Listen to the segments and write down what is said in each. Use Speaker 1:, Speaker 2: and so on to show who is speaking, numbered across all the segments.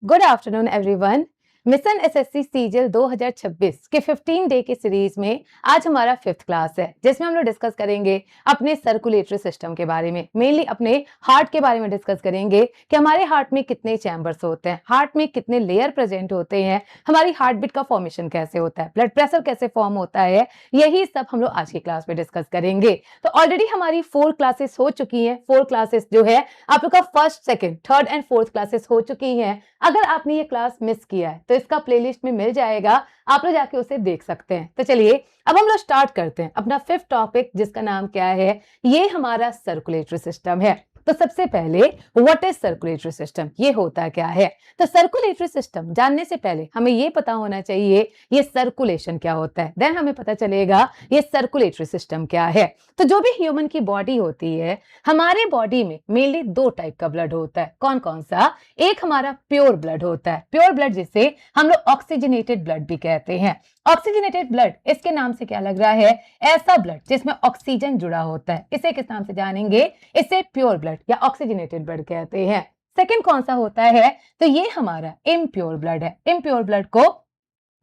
Speaker 1: Good afternoon everyone. Mission SSC CGL 2026 के 15 day की series में आज हमारा 5th क्लास है, जिसमें हम लोग डिस्कस करेंगे अपने सर्कुलेटरी सिस्टम के बारे में। मेनली अपने हार्ट के बारे में डिस्कस करेंगे कि हमारे हार्ट में कितने चैम्बर्स होते हैं, हार्ट में कितने लेयर प्रेजेंट होते हैं, हमारी हार्ट बीट का फॉर्मेशन कैसे होता है, ब्लड प्रेशर कैसे फॉर्म होता है। यही सब हम लोग आज की क्लास में डिस्कस करेंगे। तो ऑलरेडी हमारी 4 क्लासेस हो चुकी हैं। 4 क्लासेस जो है आप लोग का first, second, third and fourth classes हो चुकी हैं। अगर आपने ये क्लास मिस किया है तो इसका प्लेलिस्ट में मिल जाएगा, आप लोग जाके उसे देख सकते हैं। तो चलिए अब हम लोग स्टार्ट करते हैं अपना 5th टॉपिक, जिसका नाम क्या है, ये हमारा सर्कुलेटरी सिस्टम है। तो सबसे पहले व्हाट इज सर्कुलेटरी सिस्टम, ये होता क्या है। तो सर्कुलेटरी सिस्टम जानने से पहले हमें ये पता होना चाहिए ये सर्कुलेशन क्या होता है, देन हमें पता चलेगा ये सर्कुलेटरी सिस्टम क्या है। तो जो भी ह्यूमन की बॉडी होती है, हमारे बॉडी में मेनली 2 टाइप का ब्लड होता है। कौन कौन सा? एक हमारा प्योर ब्लड होता है, प्योर ब्लड जिसे हम लोग ऑक्सीजनेटेड ब्लड भी कहते हैं। ऑक्सीजनेटेड ब्लड, इसके नाम से क्या लग रहा है, ऐसा ब्लड जिसमें ऑक्सीजन जुड़ा होता है। इसे किस नाम से जानेंगे? इसे प्योर ब्लड या ऑक्सीजनेटेड ब्लड कहते हैं। सेकंड कौन सा होता है? तो ये हमारा इम्प्योर ब्लड है। इम्प्योर ब्लड को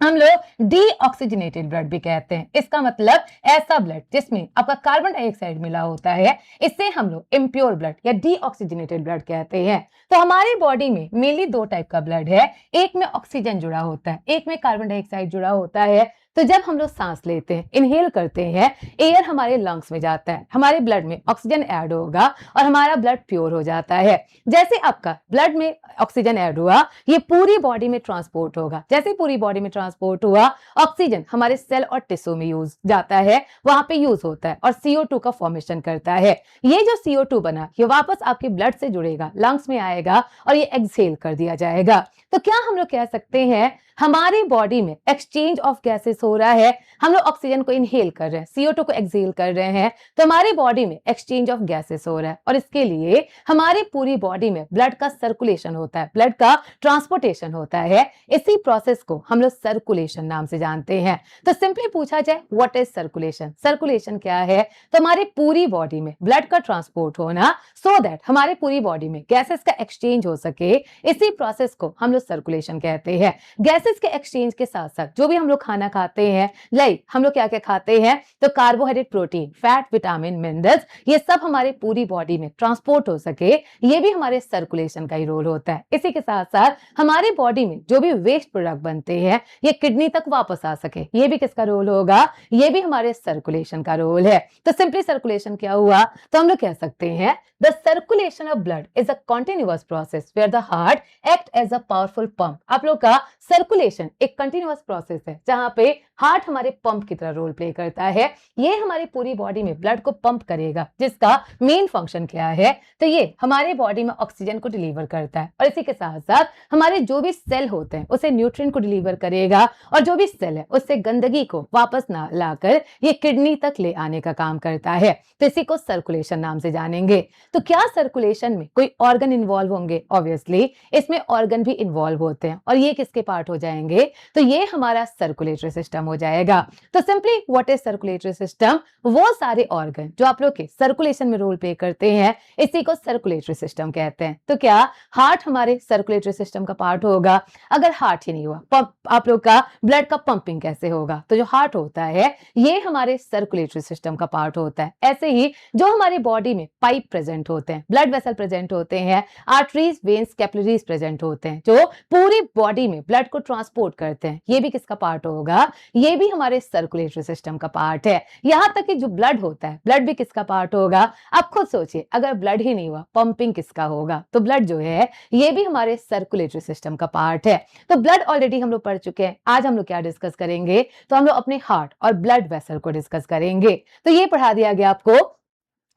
Speaker 1: हम लोग डीऑक्सीजनेटेड ब्लड भी कहते हैं। इसका मतलब ऐसा ब्लड जिसमें आपका कार्बन डाइऑक्साइड मिला होता है, इसे हम लोग इम्प्योर ब्लड या डीऑक्सीजनेटेड ब्लड कहते हैं। तो हमारी बॉडी में मेनली 2 टाइप का ब्लड है, एक में ऑक्सीजन जुड़ा होता है, एक में कार्बन डाइऑक्साइड जुड़ा होता है। तो जब हम लोग सांस लेते हैं, इनहेल करते हैं, एयर हमारे लंग्स में जाता है, हमारे ब्लड में ऑक्सीजन ऐड होगा और हमारा ब्लड प्योर हो जाता है। जैसे आपका ब्लड में ऑक्सीजन ऐड हुआ, ये पूरी बॉडी में ट्रांसपोर्ट होगा। जैसे पूरी बॉडी में ट्रांसपोर्ट हुआ, ऑक्सीजन हमारे सेल और टिश्यू में यूज जाता है, वहां पे यूज होता है और CO2 का फॉर्मेशन करता है। ये जो CO2 बना, ये वापस आपके ब्लड से जुड़ेगा, लंग्स में आएगा और ये एक्सहेल कर दिया जाएगा। तो क्या हम लोग कह सकते हैं हमारी बॉडी में एक्सचेंज ऑफ गैसेस हो रहा है। हम लोग ऑक्सीजन को इनहेल कर रहे हैं, CO2 को एक्सहेल कर रहे हैं, तो हमारी बॉडी में एक्सचेंज ऑफ गैसेस हो रहा है और इसके लिए हमारी पूरी बॉडी में ब्लड का सर्कुलेशन होता है, ब्लड का ट्रांसपोर्टेशन होता है। इसी प्रोसेस को हम लोग सर्कुलेशन नाम से जानते हैं। तो सिंपली पूछा जाए व्हाट इज सर्कुलेशन, सर्कुलेशन क्या है, तो हमारी पूरी बॉडी में ब्लड का ट्रांसपोर्ट होना, सो दैट हमारे पूरी बॉडी में गैसेस का एक्सचेंज हो सके, इसी प्रोसेस को हम लोग सर्कुलेशन कहते हैं। गैसेस के एक्सचेंज के साथ साथ जो भी हम लोग खाना खाते हैं, लाइक हम लोग क्या क्या खाते हैं, तो carbohydrate, protein, fat, vitamin, minerals, ये सब हमारे पूरी बॉडी में ट्रांसपोर्ट हो सके, ये भी हमारे सर्कुलेशन का ही रोल होता है। इसी के साथ साथ हमारी बॉडी में जो भी वेस्ट प्रोडक्ट बनते हैं, ये किडनी तक वापस आ सके, ये भी किसका रोल होगा, ये भी हमारे सर्कुलेशन का रोल है। तो सिंपली सर्कुलेशन क्या हुआ, तो हम लोग कह सकते हैं the circulation of blood is a continuous process where the heart act as a powerful pump. आप लोग का सर्कुलेशन एक कंटिन्यूअस प्रोसेस है, जहां पे हार्ट हमारे पंप की तरह रोल प्ले करता है। ये हमारी पूरी बॉडी में ब्लड को पंप करेगा, जिसका मेन फंक्शन क्या है, तो ये हमारे बॉडी में ऑक्सीजन को डिलीवर करता है और इसी के साथ साथ हमारे जो भी सेल होते हैं उसे न्यूट्रिएंट को डिलीवर करेगा और जो भी सेल है उससे गंदगी को वापस ना लाकर ये किडनी तक ले आने का काम करता है। तो इसी को सर्कुलेशन नाम से जानेंगे। तो क्या सर्कुलेशन में कोई ऑर्गन इन्वॉल्व होंगे? ऑब्वियसली इसमें ऑर्गन भी इन्वॉल्व होते हैं और ये किसके पार्ट हो जाएंगे, तो ये हमारा सर्कुलेटरी सिस्टम हो जाएगा। तो simply what is circulatory system, वो सारे ऑर्गन जो आप लोग के सर्कुलेशन में रोल प्ले करते हैं, इसी को सर्कुलेटरी सिस्टम कहते हैं। तो क्या हार्ट हमारे सर्कुलेटरी सिस्टम का पार्ट होगा? अगर हार्ट ही नहीं हुआ, आप लोग का ब्लड का पंपिंग कैसे होगा? तो जो हार्ट होता है ये हमारे सर्कुलेटरी सिस्टम का पार्ट होता है। ऐसे ही जो हमारी बॉडी में पाइप प्रेजेंट होते हैं, ब्लड वेसल प्रेजेंट होते हैं, आर्टरीज, वेन्स, कैपिलरीज प्रेजेंट होते हैं, जो पूरी बॉडी में ब्लड को ट्रांसपोर्ट करते हैं, ये भी किसका पार्ट होगा, ये भी हमारे सर्कुलेटरी सिस्टम का पार्ट है। यहां तक कि जो ब्लड होता है, ब्लड भी किसका पार्ट होगा? आप खुद सोचिए, अगर ब्लड ही नहीं हुआ, पंपिंग किसका होगा? तो ब्लड जो है ये भी हमारे सर्कुलेटरी सिस्टम का पार्ट है। तो ब्लड ऑलरेडी हम लोग पढ़ चुके हैं। आज हम लोग क्या डिस्कस करेंगे, तो हम लोग अपने हार्ट और ब्लड वेसल को डिस्कस करेंगे। तो ये पढ़ा दिया गया आपको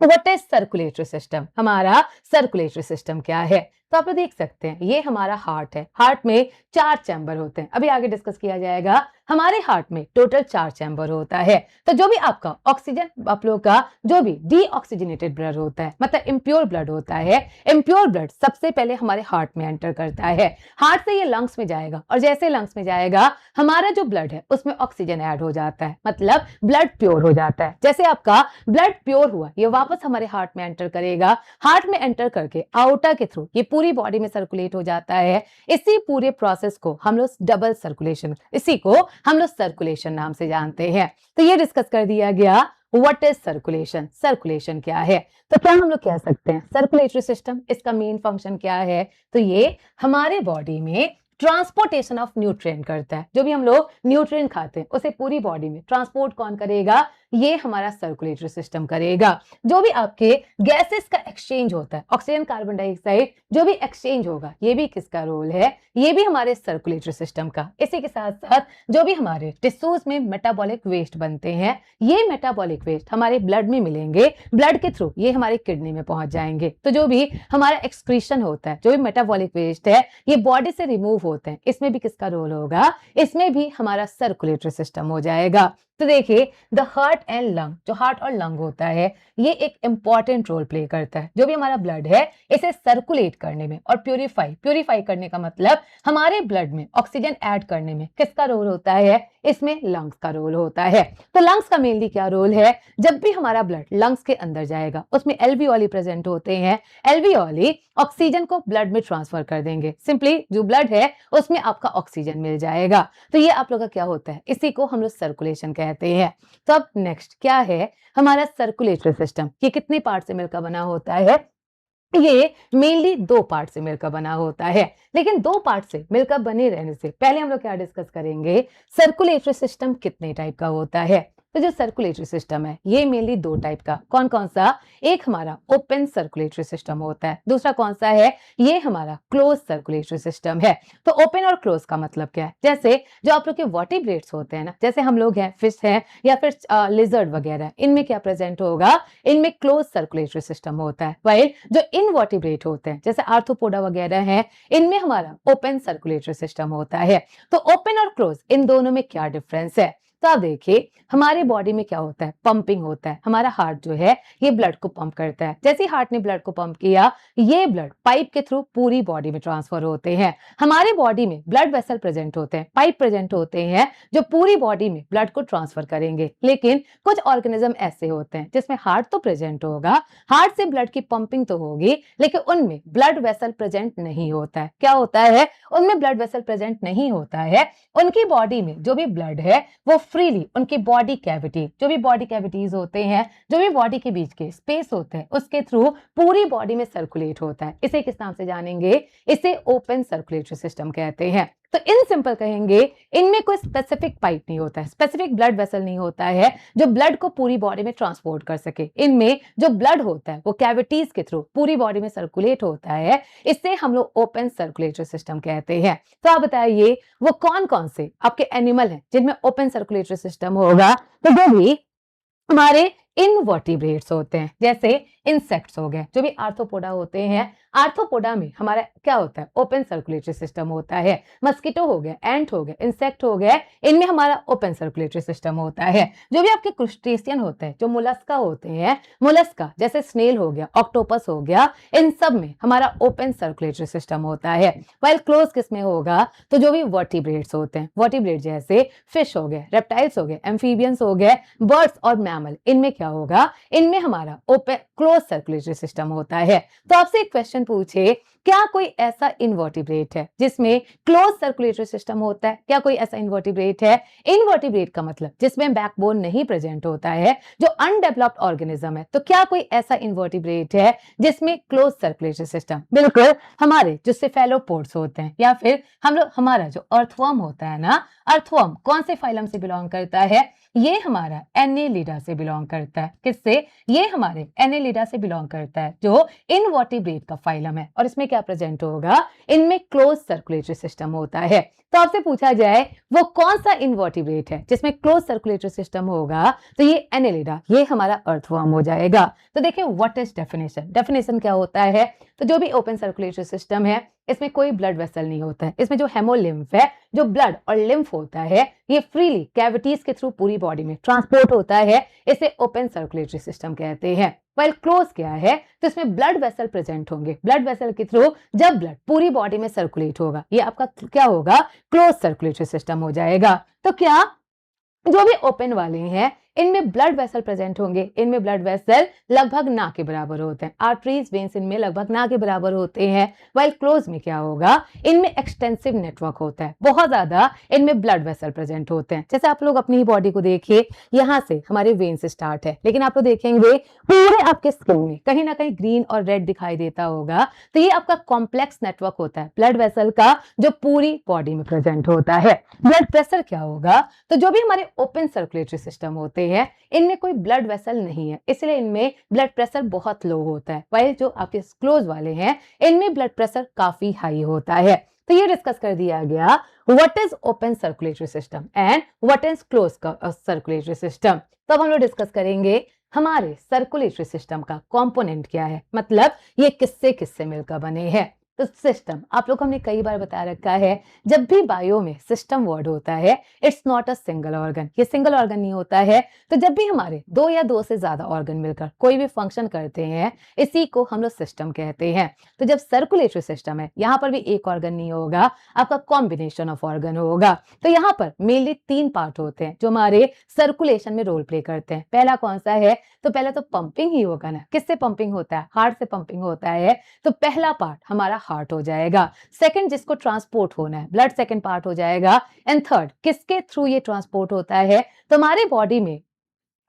Speaker 1: व्हाट इज सर्कुलेटरी सिस्टम, हमारा सर्कुलेटरी सिस्टम क्या है। तो आप लोग देख सकते हैं ये हमारा हार्ट है, हार्ट में 4 चैम्बर होते हैं, अभी आगे डिस्कस किया जाएगा। हमारे हार्ट में टोटल 4 चैम्बर होता है। तो जो भी आपका ऑक्सीजन, आप लोग का जो भी डीऑक्सीजनेटेड ब्लड होता है, मतलब इम्प्योर ब्लड होता है, इम्प्योर ब्लड सबसे पहले हमारे हार्ट में एंटर करता है। हार्ट से ये लंग्स में जाएगा और जैसे लंग्स में जाएगा, हमारा जो ब्लड है उसमें ऑक्सीजन ऐड हो जाता है, मतलब ब्लड प्योर हो जाता है। जैसे आपका ब्लड प्योर हुआ, ये वापस हमारे हार्ट में एंटर करेगा, हार्ट में एंटर करके आउटर के थ्रू ये पूरी बॉडी में सर्कुलेट हो जाता है। इसी पूरे प्रोसेस को हम लोग डबल सर्कुलेशन, इसी को हम लोग सर्कुलेशन नाम से जानते हैं। तो ये डिस्कस कर दिया गया व्हाट इज सर्कुलेशन, सर्कुलेशन क्या है। तो क्या हम लोग कह सकते हैं सर्कुलेटरी सिस्टम, इसका मेन फंक्शन क्या है, तो ये हमारे बॉडी में ट्रांसपोर्टेशन ऑफ न्यूट्रिएंट करता है। जो भी हम लोग न्यूट्रिएंट खाते हैं उसे पूरी बॉडी में ट्रांसपोर्ट कौन करेगा, ये हमारा सर्कुलेटरी सिस्टम करेगा। जो भी आपके गैसेस का एक्सचेंज होता है, ऑक्सीजन कार्बन डाइऑक्साइड जो भी एक्सचेंज होगा, ये भी किसका रोल है, ये भी हमारे सर्कुलेटरी सिस्टम का। इसी के साथ साथ जो भी हमारे टिश्यूज में मेटाबॉलिक वेस्ट बनते हैं, ये मेटाबॉलिक वेस्ट हमारे ब्लड में मिलेंगे, ब्लड के थ्रू ये हमारे किडनी में पहुंच जाएंगे। तो जो भी हमारा एक्सक्रीशन होता है, जो भी मेटाबॉलिक वेस्ट है, ये बॉडी से रिमूव होते हैं, इसमें भी किसका रोल होगा, इसमें भी हमारा सर्कुलेटरी सिस्टम हो जाएगा। तो देखिए द हार्ट एंड लंग, जो हार्ट और लंग होता है, ये एक इंपॉर्टेंट रोल प्ले करता है। जो भी हमारा ब्लड है इसे सर्कुलेट करने में और प्यूरिफाई करने का मतलब हमारे ब्लड में ऑक्सीजन ऐड करने में किसका रोल होता है, इसमें लंग्स का रोल होता है। तो लंग्स का मेनली क्या रोल है, जब भी हमारा ब्लड लंग्स के अंदर जाएगा उसमें एल्वियोली प्रेजेंट होते हैं, एल्वियोली ऑक्सीजन को ब्लड में ट्रांसफर कर देंगे। सिंपली जो ब्लड है उसमें आपका ऑक्सीजन मिल जाएगा। तो ये आप लोग का क्या होता है, इसी को हम लोग सर्कुलेशन कहते हैं। तो अब नेक्स्ट क्या है हमारा सर्कुलेटरी सिस्टम, ये कितने पार्ट से मिलकर बना होता है, ये मेनली 2 पार्ट से मिलकर बना होता है। लेकिन 2 पार्ट से मिलकर बने रहने से पहले हम लोग क्या डिस्कस करेंगे, सर्कुलेटरी सिस्टम कितने टाइप का होता है। तो जो सर्कुलेटरी सिस्टम है ये मेनली 2 टाइप का, कौन कौन सा, एक हमारा ओपन सर्कुलेटरी सिस्टम होता है, दूसरा कौन सा है, ये हमारा क्लोज सर्कुलेटरी सिस्टम है। तो ओपन और क्लोज का मतलब क्या है, जैसे जो आप लोग के वर्टिब्रेट्स होते हैं ना, जैसे हम लोग हैं, फिश हैं या फिर लिजर्ड वगैरह, इनमें क्या प्रेजेंट होगा, इनमें क्लोज सर्कुलेटरी सिस्टम होता है। वाइल जो इनवर्टिब्रेट होते हैं जैसे आर्थ्रोपोडा वगैरह हैं, इनमें हमारा ओपन सर्कुलेटरी सिस्टम होता है। तो ओपन और क्लोज इन दोनों में क्या डिफरेंस है, तो आप देखिए हमारे बॉडी में क्या होता है, पंपिंग होता है। हमारा हार्ट जो है ये ब्लड को पंप करता है। जैसे ही हार्ट ने ब्लड को पंप किया, ये ब्लड पाइप के थ्रू पूरी बॉडी में ट्रांसफर होते हैं। हमारे बॉडी में ब्लड वेसल प्रेजेंट होते हैं, पाइप प्रेजेंट होते हैं जो पूरी बॉडी में ब्लड को ट्रांसफर करेंगे। लेकिन कुछ ऑर्गेनिज्म ऐसे होते हैं जिसमें हार्ट तो प्रेजेंट होगा, हार्ट से ब्लड की पंपिंग तो होगी, लेकिन उनमें ब्लड वेसल प्रेजेंट नहीं होता है। क्या होता है, उनमें ब्लड वेसल प्रेजेंट नहीं होता है। उनकी बॉडी में जो भी ब्लड है वो फ्रीली उनकी बॉडी कैविटी, जो भी बॉडी कैविटीज होते हैं, जो भी बॉडी के बीच के स्पेस होते हैं, उसके थ्रू पूरी बॉडी में सर्कुलेट होता है। इसे किस नाम से जानेंगे, इसे ओपन सर्कुलेटरी सिस्टम कहते हैं। तो इन सिंपल कहेंगे, इनमें कोई स्पेसिफिक पाइप नहीं होता है, स्पेसिफिक ब्लड वेसल नहीं होता है जो ब्लड को पूरी बॉडी में ट्रांसपोर्ट कर सके। इनमें जो ब्लड होता है वो कैविटीज के थ्रू पूरी बॉडी में सर्कुलेट होता है, इससे हम लोग ओपन सर्कुलेटरी सिस्टम कहते हैं। तो आप बताइए वो कौन कौन से आपके एनिमल हैं जिनमें ओपन सर्कुलेटरी सिस्टम होगा, तो जो भी हमारे इनवर्टिब्रेट्स होते हैं, जैसे इंसेक्ट्स हो गए, जो भी आर्थ्रोपोडा होते हैं, आर्थ्रोपोडा में हमारा क्या होता है, ओपन सर्कुलेटरी सिस्टम होता है। मस्कीटो हो गए, एंट हो गए, इंसेक्ट हो गए, इनमें हमारा ओपन सर्कुलेटरी सिस्टम होता है। जो भी आपके क्रुस्टेशियन होते हैं, जो मोलस्का होते हैं, मोलस्का जैसे स्नेल हो गया, ऑक्टोपस हो गया, इन सब में हमारा ओपन सर्कुलेटरी सिस्टम होता है। वाइल क्लोज किस में होगा, तो जो भी वर्टिब्रेट्स होते हैं, वर्टिब्रेट जैसे फिश हो गए, रेप्टाइल्स हो गए, एम्फीबियंस हो गए, बर्ड्स और मैमल, इनमें क्या होगा, इनमें हमारा ओपन क्लोज सर्कुलेटरी सिस्टम होता है। तो आपसे एक क्वेश्चन पूछे, क्या कोई ऐसा इनवर्टिब्रेट है जिसमें क्लोज सर्कुलेटरी सिस्टम होता है, क्या कोई ऐसा इनवर्टिब्रेट है, इनवर्टिब्रेट का मतलब जिसमें बैकबोन नहीं प्रेजेंट होता है, जो अनडेवलप्ड ऑर्गेनिज्म है। तो क्या कोई ऐसा इनवर्टिब्रेट है जिसमें क्लोज सर्कुलेटरी सिस्टम, बिल्कुल हमारे जो सेफेलोपोड्स होते हैं, या फिर हम लोग हमारा जो अर्थवर्म होता है ना, अर्थवर्म कौन से फाइलम से बिलोंग करता है, ये हमारा एनेलिडा से बिलोंग करता है। किससे, ये हमारे एनेलिडा से बिलोंग करता है, जो इनवर्टिब्रेट का फाइलम है। और इसमें क्या प्रेजेंट होगा, इनमें क्लोज सर्कुलेटरी सिस्टम होता है। तो आपसे पूछा जाए वो कौन सा इनवर्टिब्रेट है जिसमें क्लोज सर्कुलेटरी सिस्टम होगा, तो ये एनेलिडा, ये हमारा अर्थवर्म हो जाएगा। तो देखिए व्हाट इज डेफिनेशन, डेफिनेशन क्या होता है, तो जो भी ओपन सर्कुलेटरी सिस्टम है इसमें कोई ब्लड वेसल नहीं होता है, इसमें जो हेमोलिम्फ है, जो ब्लड और लिम्फ होता है, ये फ्रीली कैविटीज के थ्रू पूरी बॉडी में ट्रांसपोर्ट होता है, इसे ओपन सर्कुलेटरी सिस्टम कहते हैं। वेल क्लोज क्या है, तो इसमें ब्लड वेसल प्रेजेंट होंगे, ब्लड वेसल के थ्रू जब ब्लड पूरी बॉडी में सर्कुलेट होगा, ये आपका क्या होगा, क्लोज सर्कुलेटरी सिस्टम हो जाएगा। तो क्या जो भी ओपन वाले हैं इनमें ब्लड वेसल प्रेजेंट होंगे, इनमें ब्लड वेसल लगभग ना के बराबर होते हैं, आर्टरीज वेन्स इनमें लगभग ना के बराबर होते हैं। वाइल क्लोज में क्या होगा, इनमें एक्सटेंसिव नेटवर्क होता है, बहुत ज्यादा इनमें ब्लड वेसल प्रेजेंट होते हैं। जैसे आप लोग अपनी ही बॉडी को देखिए, यहाँ से हमारे वेन से स्टार्ट है, लेकिन आप लोग देखेंगे पूरे आपके स्किन में कहीं ना कहीं ग्रीन और रेड दिखाई देता होगा, तो ये आपका कॉम्प्लेक्स नेटवर्क होता है ब्लड वेसल का, जो पूरी बॉडी में प्रेजेंट होता है। ब्लड प्रेशर क्या होगा, तो जो भी हमारे ओपन सर्कुलेटरी सिस्टम होते हैं इनमें कोई ब्लड वेसल नहीं है, इसलिए इनमें ब्लड प्रेशर बहुत लो होता है। वही जो आपके क्लोज वाले हैं इनमें ब्लड प्रेशर काफी हाई होता है। तो ये डिस्कस कर दिया गया what is open circulatory system and what is close circulatory system. तो अब हम लोग डिस्कस करेंगे हमारे सर्कुलेटरी सिस्टम का कंपोनेंट क्या है, मतलब ये किससे किससे मिलकर बने हैं। तो सिस्टम आप लोग को हमने कई बार बता रखा है, जब भी बायो में सिस्टम वर्ड होता है it's not a single organ, ये सिंगल ऑर्गन नहीं होता है। तो जब भी हमारे दो या दो से ज्यादा ऑर्गन मिलकर कोई भी फंक्शन करते हैं इसी को हम लोग सिस्टम कहते हैं। तो जब सर्कुलेटरी सिस्टम है यहाँ पर भी एक ऑर्गन नहीं होगा, आपका कॉम्बिनेशन ऑफ ऑर्गन होगा। तो यहाँ पर मेनली 3 पार्ट होते हैं जो हमारे सर्कुलेशन में रोल प्ले करते हैं। पहला कौन सा है, तो पहला तो पंपिंग ही होगा ना, किससे पंपिंग होता है, हार्ट से पंपिंग होता है। तो पहला पार्ट हमारा हार्ट हो जाएगा। सेकंड जिसको ट्रांसपोर्ट होना है ब्लड, सेकंड पार्ट हो जाएगा। एंड थर्ड किसके थ्रू ये ट्रांसपोर्ट होता है, तो हमारे बॉडी में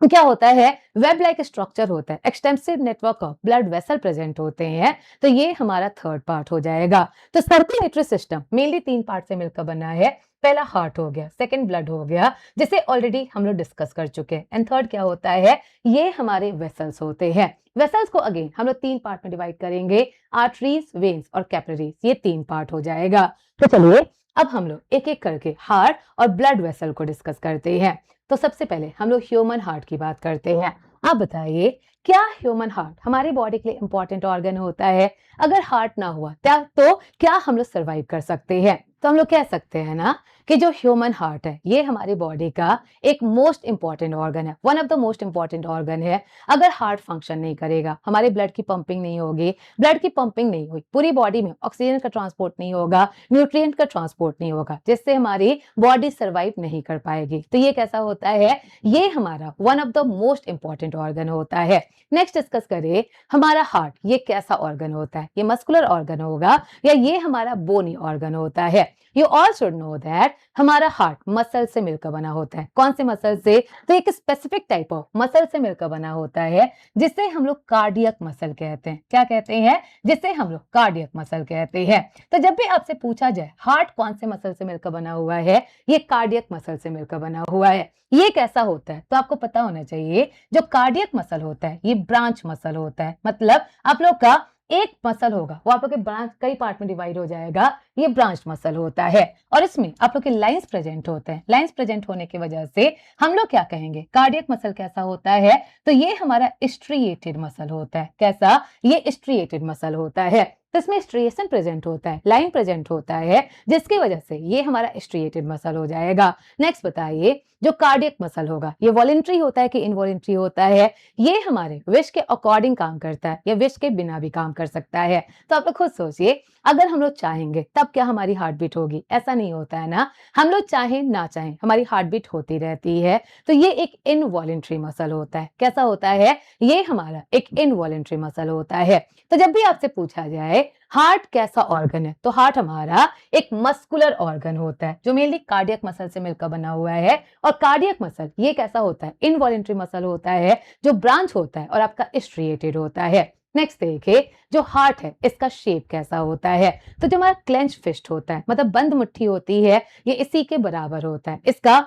Speaker 1: क्या होता है, वेब लाइक स्ट्रक्चर होता है, extensive network of blood vessel present होते हैं। तो ये हमारा थर्ड पार्ट हो जाएगा। तो सर्कुलेटरी सिस्टम मेनली 3 पार्ट से मिलकर बना है। पहला हार्ट हो गया, सेकंड ब्लड हो गया जिसे ऑलरेडी हम लोग डिस्कस कर चुके हैं, एंड थर्ड क्या होता है, ये हमारे वेसल्स होते हैं। वेसल्स को अगेन हम लोग 3 पार्ट में डिवाइड करेंगे, आर्टरीज, वेन्स और कैपिलरीज, ये 3 पार्ट हो जाएगा। तो चलिए अब हम लोग एक एक करके हार्ट और ब्लड वेसल को डिस्कस करते हैं। तो सबसे पहले हम लोग ह्यूमन हार्ट की बात करते हैं। आप बताइए क्या ह्यूमन हार्ट हमारी बॉडी के लिए इंपॉर्टेंट ऑर्गन होता है? अगर हार्ट ना हुआ तो क्या हम लोग सरवाइव कर सकते हैं? तो हम लोग कह सकते हैं ना कि जो ह्यूमन हार्ट है ये हमारी बॉडी का एक मोस्ट इंपॉर्टेंट ऑर्गन है, one of the most important organ है। अगर हार्ट फंक्शन नहीं करेगा, हमारे ब्लड की पंपिंग नहीं होगी, ब्लड की पंपिंग नहीं हुई, पूरी बॉडी में ऑक्सीजन का ट्रांसपोर्ट नहीं होगा, न्यूट्रिएंट का ट्रांसपोर्ट नहीं होगा, जिससे हमारी बॉडी सर्वाइव नहीं कर पाएगी। तो ये कैसा होता है, ये हमारा one of the most important organ होता है। नेक्स्ट डिस्कस करें हमारा हार्ट ये कैसा ऑर्गन होता है, ये मस्कुलर ऑर्गन होगा या ये हमारा बोनी ऑर्गन होता है। You all should know that हमारा हार्ट मसल से मिलकर बना होता है। कौन से मसल से, तो एक स्पेसिफिक टाइप ऑफ मसल से मिलकर बना होता है जिसे हम लोग कार्डियक मसल कहते हैं। क्या कहते हैं, जिसे हम लोग कार्डियक मसल कहते हैं। तो जब भी आपसे पूछा जाए हार्ट कौन से मसल से मिलकर बना हुआ है, ये कार्डियक मसल से मिलकर बना हुआ है। ये कैसा होता है, तो आपको पता होना चाहिए जो कार्डियक मसल होता है ये ब्रांच मसल होता है। मतलब आप लोग का एक मसल होगा वो आप लोग के ब्रांच कई पार्ट में डिवाइड हो जाएगा, ये ब्रांच मसल होता है। और इसमें आप लोग के लाइंस प्रेजेंट होते हैं। लाइंस प्रेजेंट होने की वजह से हम लोग क्या कहेंगे, कार्डियक मसल कैसा होता है, तो ये हमारा स्ट्रिएटेड मसल होता है। कैसा, ये स्ट्रिएटेड मसल होता है। तो इसमें स्ट्रिएशन प्रेजेंट होता है, लाइन प्रेजेंट होता है, जिसकी वजह से ये हमारा स्ट्रिएटेड मसल हो जाएगा। नेक्स्ट बताइए जो कार्डियक मसल होगा ये वॉलेंट्री होता है कि इनवॉलेंट्री होता है, ये हमारे विश के अकॉर्डिंग काम करता है या विश के बिना भी काम कर सकता है। तो आप लोग खुद सोचिए अगर हम लोग चाहेंगे तब क्या हमारी हार्ट बीट होगी, ऐसा नहीं होता है ना, हम लोग चाहें ना चाहें हमारी हार्ट बीट होती रहती है। तो ये एक इनवॉलेंट्री मसल होता है। कैसा होता है, ये हमारा एक इनवॉलेंट्री मसल होता है। तो जब भी आपसे पूछा जाए हार्ट कैसा ऑर्गन है, तो हार्ट हमारा एक मस्कुलर ऑर्गन होता है जो मेनली कार्डियक मसल से मिलकर बना हुआ है। और कार्डियक मसल ये कैसा होता है, इनवॉलेंट्री मसल होता है जो ब्रांच होता है और आपका स्ट्रिएटेड होता है। नेक्स्ट देखिए जो हार्ट है इसका शेप कैसा होता है, तो जो हमारा क्लेंच फिस्ट होता है मतलब बंद मुट्ठी होती है ये इसी के बराबर होता है। इसका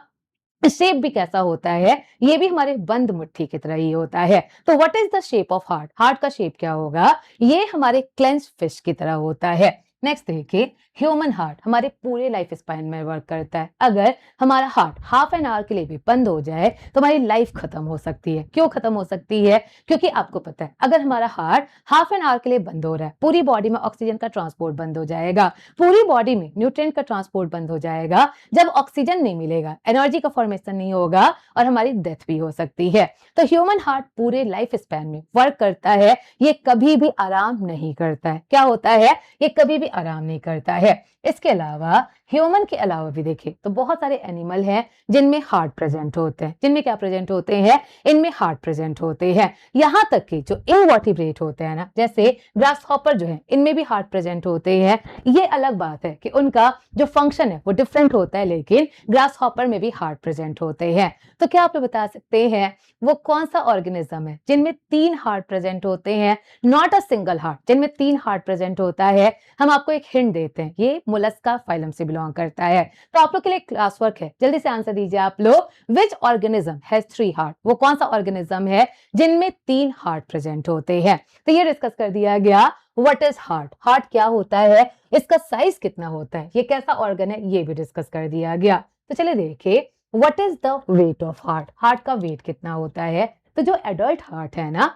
Speaker 1: शेप भी कैसा होता है, ये भी हमारे बंद मुट्ठी की तरह ही होता है। तो what is the shape of heart, heart का शेप क्या होगा, ये हमारे क्लेंच फिस्ट की तरह होता है। नेक्स्ट देखिए ह्यूमन हार्ट हमारे पूरे लाइफ स्पैन में वर्क करता है। अगर हमारा हार्ट हाफ एन आवर के लिए भी बंद हो जाए तो हमारी लाइफ खत्म हो सकती है। क्यों खत्म हो सकती है, क्योंकि आपको पता है अगर हमारा हार्ट हाफ एन आवर के लिए बंद हो रहा है पूरी बॉडी में ऑक्सीजन का ट्रांसपोर्ट बंद हो जाएगा, पूरी बॉडी में न्यूट्रिएंट का ट्रांसपोर्ट बंद हो जाएगा। जब ऑक्सीजन नहीं मिलेगा एनर्जी का फॉर्मेशन नहीं होगा और हमारी डेथ भी हो सकती है। तो ह्यूमन हार्ट पूरे लाइफ स्पैन में वर्क करता है, ये कभी भी आराम नहीं करता है। क्या होता है, ये कभी भी आराम नहीं करता है। इसके अलावा ह्यूमन के अलावा भी देखें तो बहुत सारे एनिमल हैं जिनमें हार्ट प्रेजेंट होते हैं। जिनमें क्या प्रेजेंट होते हैं? इनमें हार्ट प्रेजेंट होते हैं। यहाँ तक कि जो इनवर्टिब्रेट होते हैं ना, जैसे ग्रास हॉपर जो है, इनमें भी हार्ट प्रेजेंट होते हैं। ये अलग बात है कि उनका जो फंक्शन है वो डिफरेंट होता है, लेकिन ग्रास हॉपर में भी हार्ट प्रेजेंट होते हैं। तो क्या आप लोग बता सकते हैं वो कौन सा ऑर्गेनिज्म है जिनमें 3 हार्ट प्रेजेंट होते हैं? नॉट अ सिंगल हार्ट, जिनमें 3 हार्ट प्रेजेंट होता है। हम आपको एक हिंट देते हैं, ये मोलस्का फाइलम से बिलोंग करता है। तो आप लोग के लिए क्लास वर्क है, जल्दी से आंसर दीजिए आप लोग। Which organism has 3 heart? वो कौन सा ऑर्गेनिज्म है जिनमें 3 हार्ट प्रेजेंट होते हैं? तो ये डिस्कस कर दिया गया। What is heart? हार्ट क्या होता है, इसका साइज कितना होता है, ये कैसा ऑर्गन है, ये भी डिस्कस कर दिया गया। तो चलिए देखिए, what is the weight of heart? Heart का वेट कितना होता है? तो जो एडल्ट हार्ट है ना,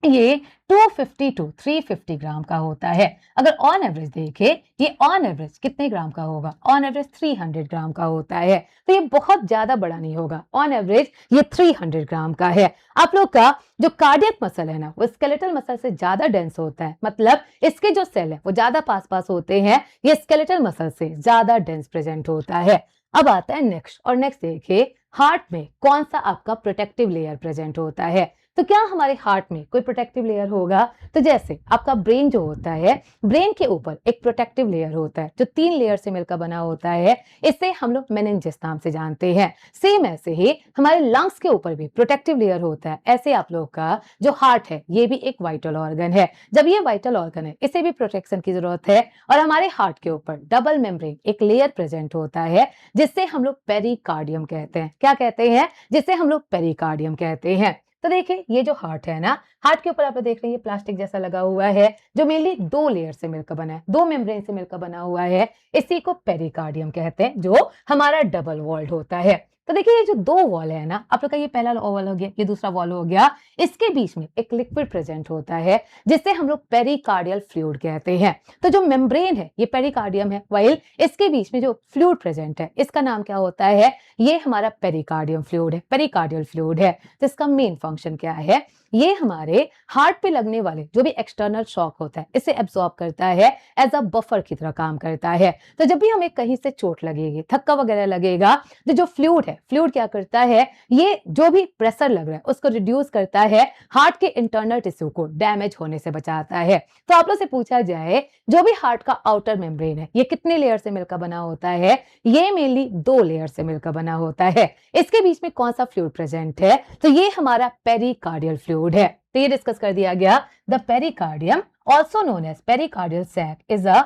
Speaker 1: ये 250 टू 350 ग्राम का होता है। अगर ऑन एवरेज देखें, ये ऑन एवरेज कितने ग्राम का होगा? ऑन एवरेज 300 ग्राम का होता है। तो ये बहुत ज्यादा बड़ा नहीं होगा, ऑन एवरेज ये 300 ग्राम का है। आप लोग का जो कार्डियक मसल है ना, वो स्केलेटल मसल से ज्यादा डेंस होता है, मतलब इसके जो सेल है वो ज्यादा पास पास होते हैं, ये स्केलेटल मसल से ज्यादा डेंस प्रेजेंट होता है। अब आता है नेक्स्ट, और नेक्स्ट देखिए, हार्ट में कौन सा आपका प्रोटेक्टिव लेयर प्रेजेंट होता है? तो क्या हमारे हार्ट में कोई प्रोटेक्टिव लेयर होगा? तो जैसे आपका ब्रेन जो होता है, ब्रेन के ऊपर एक प्रोटेक्टिव लेयर होता है जो 3 लेयर से मिलकर बना होता है, इसे हम लोग मेनिंजेस नाम से जानते हैं। सेम ऐसे ही हमारे लंग्स के ऊपर भी प्रोटेक्टिव लेयर होता है। ऐसे आप लोग का जो हार्ट है, ये भी एक वाइटल ऑर्गन है। जब ये वाइटल ऑर्गन है, इसे भी प्रोटेक्शन की जरूरत है, और हमारे हार्ट के ऊपर डबल मेम्ब्रेन एक लेयर प्रेजेंट होता है, जिससे हम लोग पेरिकार्डियम कहते हैं। क्या कहते हैं? जिससे हम लोग पेरिकार्डियम कहते हैं। तो देखिए, ये जो हार्ट है ना, हार्ट के ऊपर आप देख रहे हैं प्लास्टिक जैसा लगा हुआ है, जो मेनली 2 लेयर से मिलकर बना है, 2 मेम्ब्रेन से मिलकर बना हुआ है। इसी को पेरिकार्डियम कहते हैं, जो हमारा डबल वॉल्ड होता है। तो देखिए, ये जो 2 वॉल है ना, आप लोग का ये पहला वॉल हो गया, ये दूसरा वॉल हो गया, इसके बीच में एक लिक्विड प्रेजेंट होता है, जिससे हम लोग पेरिकार्डियल फ्लूइड कहते हैं। तो जो मेम्ब्रेन है, ये पेरिकार्डियम है, वाइल इसके बीच में जो फ्लूइड प्रेजेंट है, इसका नाम क्या होता है? ये हमारा पेरिकार्डियम फ्लूइड है, पेरिकार्डियल फ्लूइड है। तो इसका मेन फंक्शन क्या है? ये हमारे हार्ट पे लगने वाले जो भी एक्सटर्नल शॉक होता है, इसे एब्सॉर्ब करता है, एज अ बफर की तरह काम करता है। तो जब भी हमें कहीं से चोट लगेगी, धक्का वगैरह लगेगा, तो जो फ्लूइड है, फ्लूइड क्या करता है? ये जो भी प्रेशर लग रहा है उसको रिड्यूस करता है, हार्ट के इंटरनल टिश्यू को डैमेज होने से बचाता है। तो आप लोग से पूछा जाए, जो भी हार्ट का आउटर मेम्ब्रेन है, ये कितने लेयर से मिलकर बना होता है? ये मेनली 2 लेयर से मिलकर बना होता है। इसके बीच में कौन सा फ्लूइड प्रेजेंट है? तो ये हमारा पेरिकार्डियल फ्लूइड है। तो ये डिस्कस कर दिया गया। The pericardium, also known as pericardial sac, is a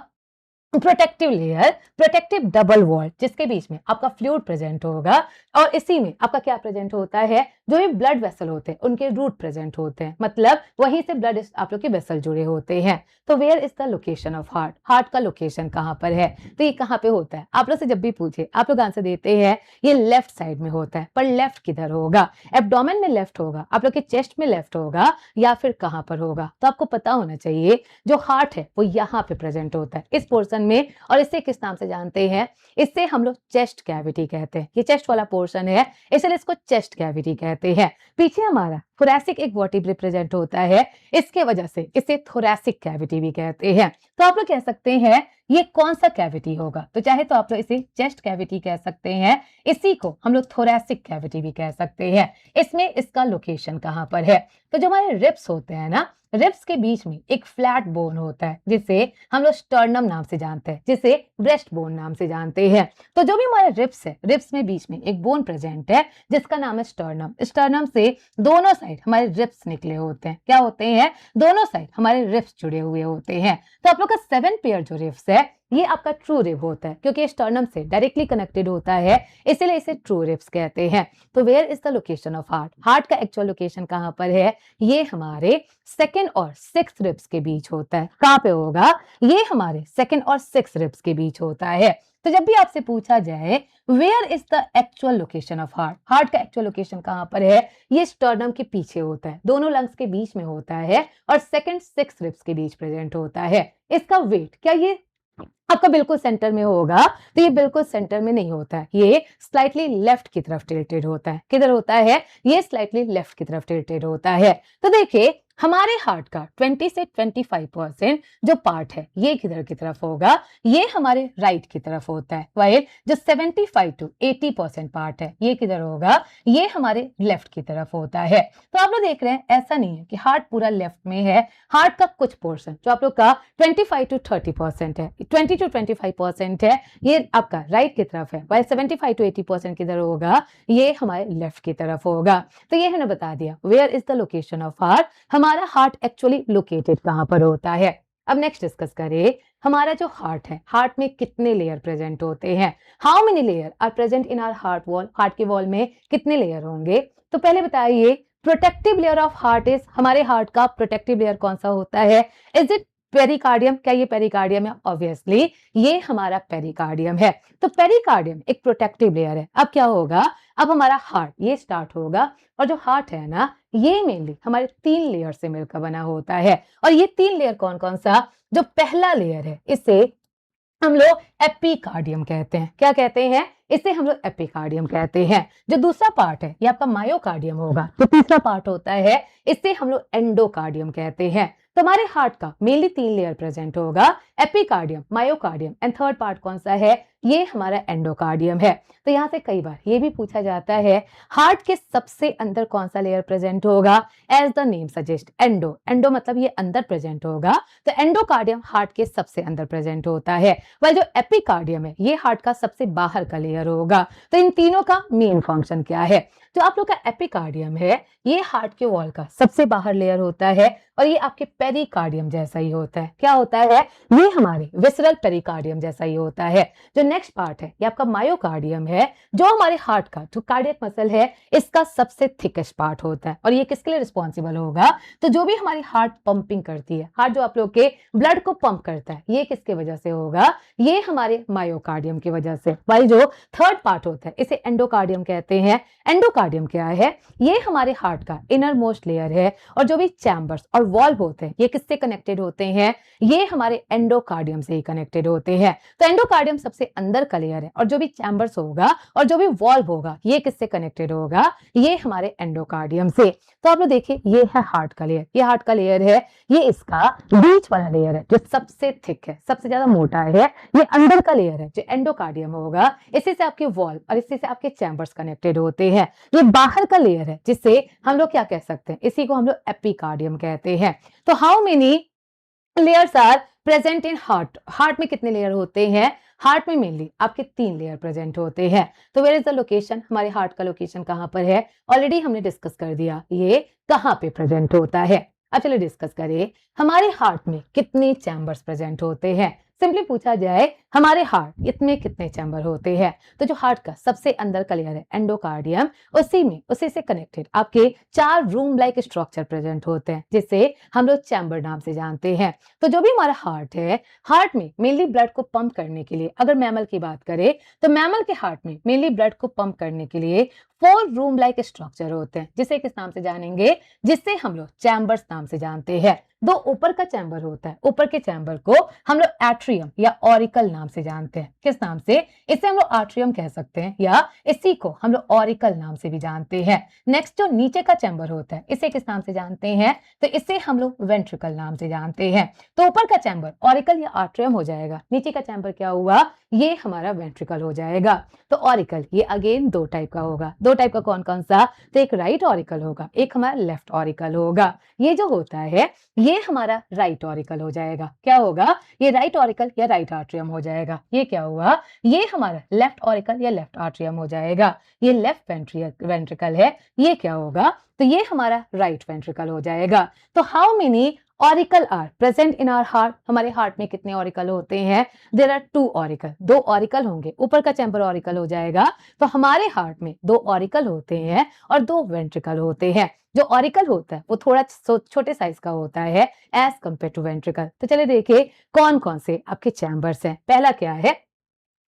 Speaker 1: protective layer, protective double wall, जिसके बीच में आपका फ्लूइड प्रेजेंट होगा, और इसी में आपका क्या प्रेजेंट होता है? जो भी ब्लड वेसल होते हैं, उनके रूट प्रेजेंट होते हैं, मतलब वहीं से ब्लड आप लोग के वेसल जुड़े होते हैं। तो where is the location of heart? Heart का लोकेशन कहां पर है? तो ये कहां पे होता है? आप लोग से जब भी पूछे, आप लोग आंसर देते हैं ये लेफ्ट साइड में होता है, पर लेफ्ट किधर होगा? एब्डोमेन में लेफ्ट होगा, आप लोग के चेस्ट में लेफ्ट होगा, या फिर कहां पर होगा? तो आपको पता होना चाहिए, जो हार्ट है वो यहाँ पे प्रेजेंट होता है, इस पोर्शन में। और इसे किस नाम से जानते हैं? इससे हम लोग चेस्ट कैविटी कहते हैं। ये चेस्ट वाला पोर्शन है, इसलिए इसको चेस्ट कैविटी कहते हैं। पीछे हमारा थोरैसिक एक वर्टिब्रे प्रेजेंट होता है, इसके वजह से इसे थोरैसिक कैविटी भी कहते हैं। तो आप लोग कह सकते हैं ये कौन सा कैविटी होगा? तो चाहे तो आप लोग इसे चेस्ट कैविटी कह सकते हैं, इसी को हम लोग थोरैसिक कैविटी भी कह सकते हैं। इसमें इसका लोकेशन कहां पर है? तो जो हमारे रिब्स होते हैं ना, रिब्स के बीच में एक फ्लैट बोन होता है, जिसे हम लोग स्टर्नम नाम से जानते हैं, जिसे ब्रेस्ट बोन नाम से जानते हैं। तो जो भी हमारे रिब्स है, रिब्स में बीच में एक बोन प्रेजेंट है, जिसका नाम है स्टर्नम। स्टर्नम से दोनों साइड हमारे रिब्स निकले होते हैं। क्या होते हैं? दोनों साइड हमारे रिब्स जुड़े हुए होते हैं। तो आप लोग का 7 पेयर जो रिब्स है, ये आपका ट्रू रिब होता है, क्योंकि स्टर्नम से डायरेक्टली कनेक्टेड होता है, इसीलिए इसे ट्रू रिब्स कहते हैं। तो where is the location of heart? Heart का एक्चुअल लोकेशन कहां पर है? ये हमारे 2nd और 6th रिब्स के बीच होता है। कहां पे होगा? ये हमारे 2nd और 6th रिब्स के बीच होता है। तो जब भी आपसे पूछा जाए where is the actual location of heart, heart का एक्चुअल लोकेशन कहां पर है? ये स्टर्नम के पीछे होता है, दोनों लंग्स के बीच में होता है, और 2nd 6th रिब्स के बीच प्रेजेंट होता है। इसका वेट क्या ये आपका बिल्कुल सेंटर में होगा? तो ये बिल्कुल सेंटर में नहीं होता है, ये स्लाइटली लेफ्ट की तरफ टिल्टेड होता है। किधर होता है? ये स्लाइटली लेफ्ट की तरफ टिल्टेड होता है। तो देखिए, हमारे हार्ट का 20 से 25% जो पार्ट है ये किधर की तरफ होगा, ये हमारे राइट की तरफ होता है, वाइल जो 75 to 80% पार्ट है ये किधर होगा, ये हमारे लेफ्ट की तरफ होता है। तो आप लोग देख रहे हैं ऐसा नहीं है कि हार्ट पूरा लेफ्ट में है, हार्ट का कुछ पोर्शन जो आप लोग का 25 to 30% है, 20 to 25% है, ये आपका राइट की तरफ है, वाइल 75 to 80% किधर होगा, ये हमारे लेफ्ट की तरफ होगा। तो ये हमने बता दिया where is the location of heart, हमारा हार्ट एक्चुअली लोकेटेड कहां पर होता है। अब नेक्स्ट डिस्कस करें हमारा जो हार्ट है, हार्ट में कितने लेयर प्रेजेंट होते हैं, how many layer are present in our heart wall, heart के वॉल में कितने लेयर होंगे। तो पहले बताइए protective layer of heart is, हमारे हार्ट का प्रोटेक्टिव लेयर कौन सा होता है, इज इट पेरिकार्डियम, क्या ये पेरिकार्डियम है, ऑब्वियसली ये हमारा पेरिकार्डियम है। तो पेरिकार्डियम एक प्रोटेक्टिव लेयर है। अब क्या होगा, अब हमारा हार्ट ये स्टार्ट होगा, और जो हार्ट है ना ये मेनली हमारे 3 लेयर से मिलकर बना होता है, और ये 3 लेयर कौन कौन सा, जो पहला लेयर है इसे हम लोग एपिकार्डियम कहते हैं, क्या कहते हैं, इसे हम लोग एपिकार्डियम कहते हैं। जो दूसरा पार्ट है ये आपका मायोकार्डियम होगा, जो तीसरा पार्ट होता है इसे हम लोग एंडोकार्डियम कहते हैं। तो हमारे हार्ट का मेनली 3 लेयर प्रेजेंट होगा, epicardium, myocardium and third part कौन सा है, ये हमारा एंडोकार्डियम है। तो यहाँ से कई बार ये भी पूछा जाता है हार्ट के सबसे अंदर कौन सा लेयर प्रेजेंट होगा, as the name suggest endo, endo मतलब ये अंदर प्रेजेंट होगा, तो एंडोकार्डियम हार्ट के सबसे अंदर प्रेजेंट होता है, वह जो एपिकार्डियम है ये हार्ट का सबसे बाहर का लेयर होगा। तो इन तीनों का मेन फंक्शन क्या है, जो आप लोग का एपिकार्डियम है ये हार्ट के वॉल का सबसे बाहर लेयर होता है, और ये आपके पेरिकार्डियम जैसा ही होता है, क्या होता है, ये हमारे विसरल पेरिकार्डियम जैसा ही होता है। जो नेक्स्ट पार्ट है ये आपका मायोकार्डियम है, जो हमारे हार्ट का जो कार्डियक मसल है इसका सबसे थिकेस्ट पार्ट होता है, और ये किसके लिए रिस्पॉन्सिबल होगा, तो जो भी हमारी हार्ट पंपिंग करती है, हार्ट जो आप लोग के ब्लड को पंप करता है, ये किसके वजह से होगा, ये हमारे मायोकार्डियम की वजह से। भाई जो थर्ड पार्ट होता है इसे एंडोकार्डियम कहते हैं। एंडोकार्डियम क्या है, ये हमारे हार्ट का इनर मोस्ट लेयर है, और जो भी चैम्बर्स और वॉल्व होते हैं ये किससे कनेक्टेड होते हैं, ये हमारे एंडोकार्डियम से ही कनेक्टेड होते हैं। तो एंडोकार्डियम सबसे अंदर का लेयर है, और जो भी चैम्बर्स होगा और जो भी वॉल्व होगा ये किससे कनेक्टेड होगा, ये हमारे एंडोकार्डियम से। तो आप लोग देखिए ये है हार्ट का लेयर, ये हार्ट का लेयर है, ये इसका बीच वाला लेयर है जो सबसे थिक है, सबसे ज्यादा मोटा है, ये अंदर का लेयर है जो एंडोकार्डियम होगा, इसी से आपके वॉल्व और इसी से आपके चैम्बर्स कनेक्टेड होते हैं। ये बाहर का लेयर है जिसे हम लोग क्या कह सकते हैं, इसी को हम लोग एपिकार्डियम कहते हैं। तो how many layers are present in heart, heart में कितने लेयर होते हैं, हार्ट में मेनली आपके 3 लेयर प्रेजेंट होते हैं। तो वेयर इज द लोकेशन, हमारे हार्ट का लोकेशन कहां पर है, ऑलरेडी हमने डिस्कस कर दिया ये कहां पे प्रेजेंट होता है। अब चलिए डिस्कस करें हमारे हार्ट में कितने चैम्बर्स प्रेजेंट होते हैं। सिंपली पूछा जाए हमारे हार्ट इसमें कितने चैम्बर होते हैं, तो जो हार्ट का सबसे अंदर का लेयर है एंडोकार्डियम, उसी से कनेक्टेड आपके 4 रूम लाइक स्ट्रक्चर प्रेजेंट होते हैं, जिसे हम लोग चैम्बर नाम से जानते हैं। तो जो भी हमारा हार्ट है, हार्ट में मेनली ब्लड को पंप करने के लिए, अगर मैमल की बात करें तो मैमल के हार्ट में मेनली ब्लड को पंप करने के लिए 4 रूम लाइक स्ट्रक्चर होते हैं, जिसे किस नाम से जानेंगे, जिससे हम लोग चैम्बर्स नाम से जानते हैं। 2 ऊपर का चैम्बर होता है, ऊपर के चैम्बर को हम लोग एट्रियम या ऑरिकल नाम से जानते हैं, किस नाम से, इसे हम लोग आट्रियम कह सकते हैं, या इसी को हम लोग ऑरिकल नाम से भी जानते हैं। नेक्स्ट जो नीचे का चैम्बर होता है इसे किस नाम से जानते हैं, तो इसे हम लोग वेंट्रिकल नाम से जानते हैं। तो ऊपर का चैम्बर ऑरिकल या आट्रियम हो जाएगा, नीचे का चैम्बर क्या हुआ, ये हमारा वेंट्रिकल हो जाएगा। तो ऑरिकल ये अगेन 2 टाइप का होगा, 2 टाइप का कौन कौन सा, तो एक राइट ऑरिकल होगा, एक हमारा लेफ्ट ऑरिकल होगा। ये जो होता है ये हमारा राइट ऑरिकल हो जाएगा, क्या होगा, ये राइट ऑरिकल या राइट आर्ट्रियम हो जाएगा। ये क्या हुआ, ये हमारा लेफ्ट ऑरिकल या लेफ्ट आर्ट्रियम हो जाएगा। ये लेफ्ट वेंट्रिकल है, ये क्या होगा, तो ये हमारा राइट वेंट्रिकल हो जाएगा। तो how many auricle are present in our heart, हमारे हार्ट में कितने ऑरिकल होते हैं, देयर आर 2 ऑरिकल, 2 ऑरिकल होंगे, ऊपर का चैम्बर ऑरिकल हो जाएगा। तो हमारे हार्ट में 2 ऑरिकल होते हैं और 2 वेंट्रिकल होते हैं। जो ऑरिकल होता है वो थोड़ा छोटे साइज का होता है एज कंपेयर टू वेंट्रिकल। तो चलिए देखिए कौन कौन से आपके चैम्बर्स हैं। पहला क्या है,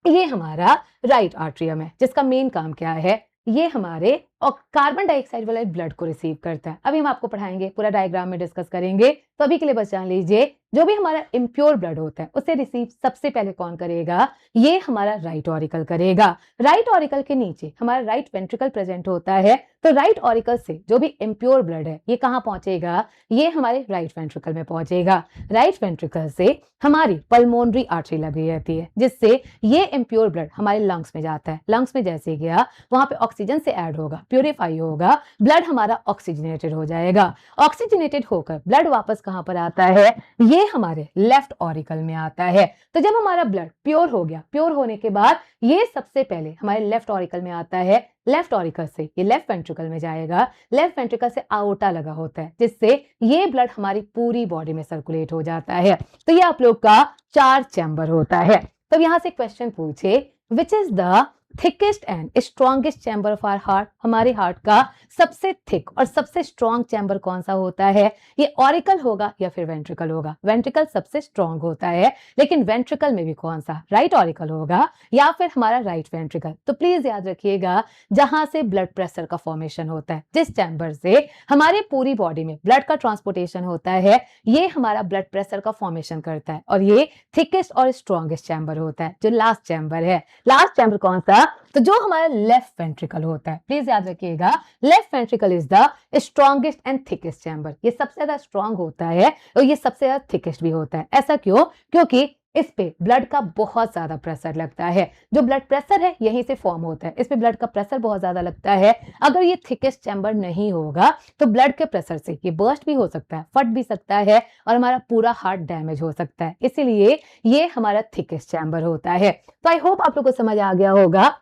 Speaker 1: ये हमारा राइट आर्ट्रियम है, जिसका मेन काम क्या है, ये हमारे और कार्बन डाइऑक्साइड वाला ब्लड को रिसीव करता है। अभी हम आपको पढ़ाएंगे, पूरा डायग्राम में डिस्कस करेंगे। तो अभी के लिए बस जान लीजिए, जो भी हमारा इम्प्योर ब्लड होता है उसे रिसीव सबसे पहले कौन करेगा? ये हमारा राइट ऑरिकल करेगा। राइट ऑरिकल के नीचे हमारा राइट वेंट्रिकल प्रेजेंट होता है। तो राइट ऑरिकल से जो भी इम्प्योर ब्लड है ये कहाँ पहुंचेगा? ये हमारे राइट वेंट्रिकल में पहुंचेगा। राइट वेंट्रिकल से हमारी पल्मोनरी आर्टरी लगी रहती है, जिससे ये इम्प्योर ब्लड हमारे लंग्स में जाता है। लंग्स में जैसे गया वहां पे ऑक्सीजन से ऐड होगा, प्यूरिफाई होगा, ब्लड हमारा ऑक्सीजनेटेड हो जाएगा। ऑक्सीजनेटेड होकर ब्लड वापस कहां पर आता है? ये हमारे लेफ्ट ऑरिकल में आता है। तो जब हमारा ब्लड प्योर हो गया, प्योर होने के बाद ये सबसे पहले हमारे लेफ्ट ऑरिकल में आता है। लेफ्ट ऑरिकल से ये लेफ्ट वेंट्रिकल में जाएगा। लेफ्ट वेंट्रिकल से आउटा लगा होता है, जिससे ये ब्लड हमारी पूरी बॉडी में सर्कुलेट हो जाता है। तो ये आप लोग का 4 चैम्बर होता है। तो यहां से क्वेश्चन पूछे, which is the thickest and strongest chamber of our heart? हमारे हार्ट का सबसे थिक और सबसे स्ट्रॉन्ग चैम्बर कौन सा होता है? ये ऑरिकल होगा या फिर वेंट्रिकल होगा? वेंट्रिकल सबसे स्ट्रॉन्ग होता है, लेकिन वेंट्रिकल में भी कौन सा? राइट ऑरिकल होगा या फिर हमारा राइट वेंट्रिकल? तो प्लीज याद रखिएगा, जहां से ब्लड प्रेशर का फॉर्मेशन होता है, जिस चैम्बर से हमारे पूरी बॉडी में ब्लड का ट्रांसपोर्टेशन होता है, ये हमारा ब्लड प्रेशर का फॉर्मेशन करता है। और ये थिकेस्ट और स्ट्रॉन्गेस्ट चैम्बर होता है। जो लास्ट चैम्बर है, लास्ट चैम्बर कौन सा? तो जो हमारा लेफ्ट वेंट्रिकल होता है। प्लीज याद रखिएगा, left ventricle is the strongest and thickest chamber. ये सबसे ज्यादा स्ट्रॉन्ग होता है और ये सबसे ज्यादा थिकेस्ट भी होता है। ऐसा क्यों? क्योंकि इस पे ब्लड का बहुत ज्यादा प्रेशर लगता है। जो ब्लड प्रेशर है यहीं से फॉर्म होता है, इस पे ब्लड का प्रेशर बहुत ज्यादा लगता है। अगर ये थिकेस्ट चैम्बर नहीं होगा तो ब्लड के प्रेशर से ये बर्स्ट भी हो सकता है, फट भी सकता है और हमारा पूरा हार्ट डैमेज हो सकता है। इसीलिए ये हमारा थिकेस्ट चैम्बर होता है। तो आई होप आप लोग को समझ आ गया होगा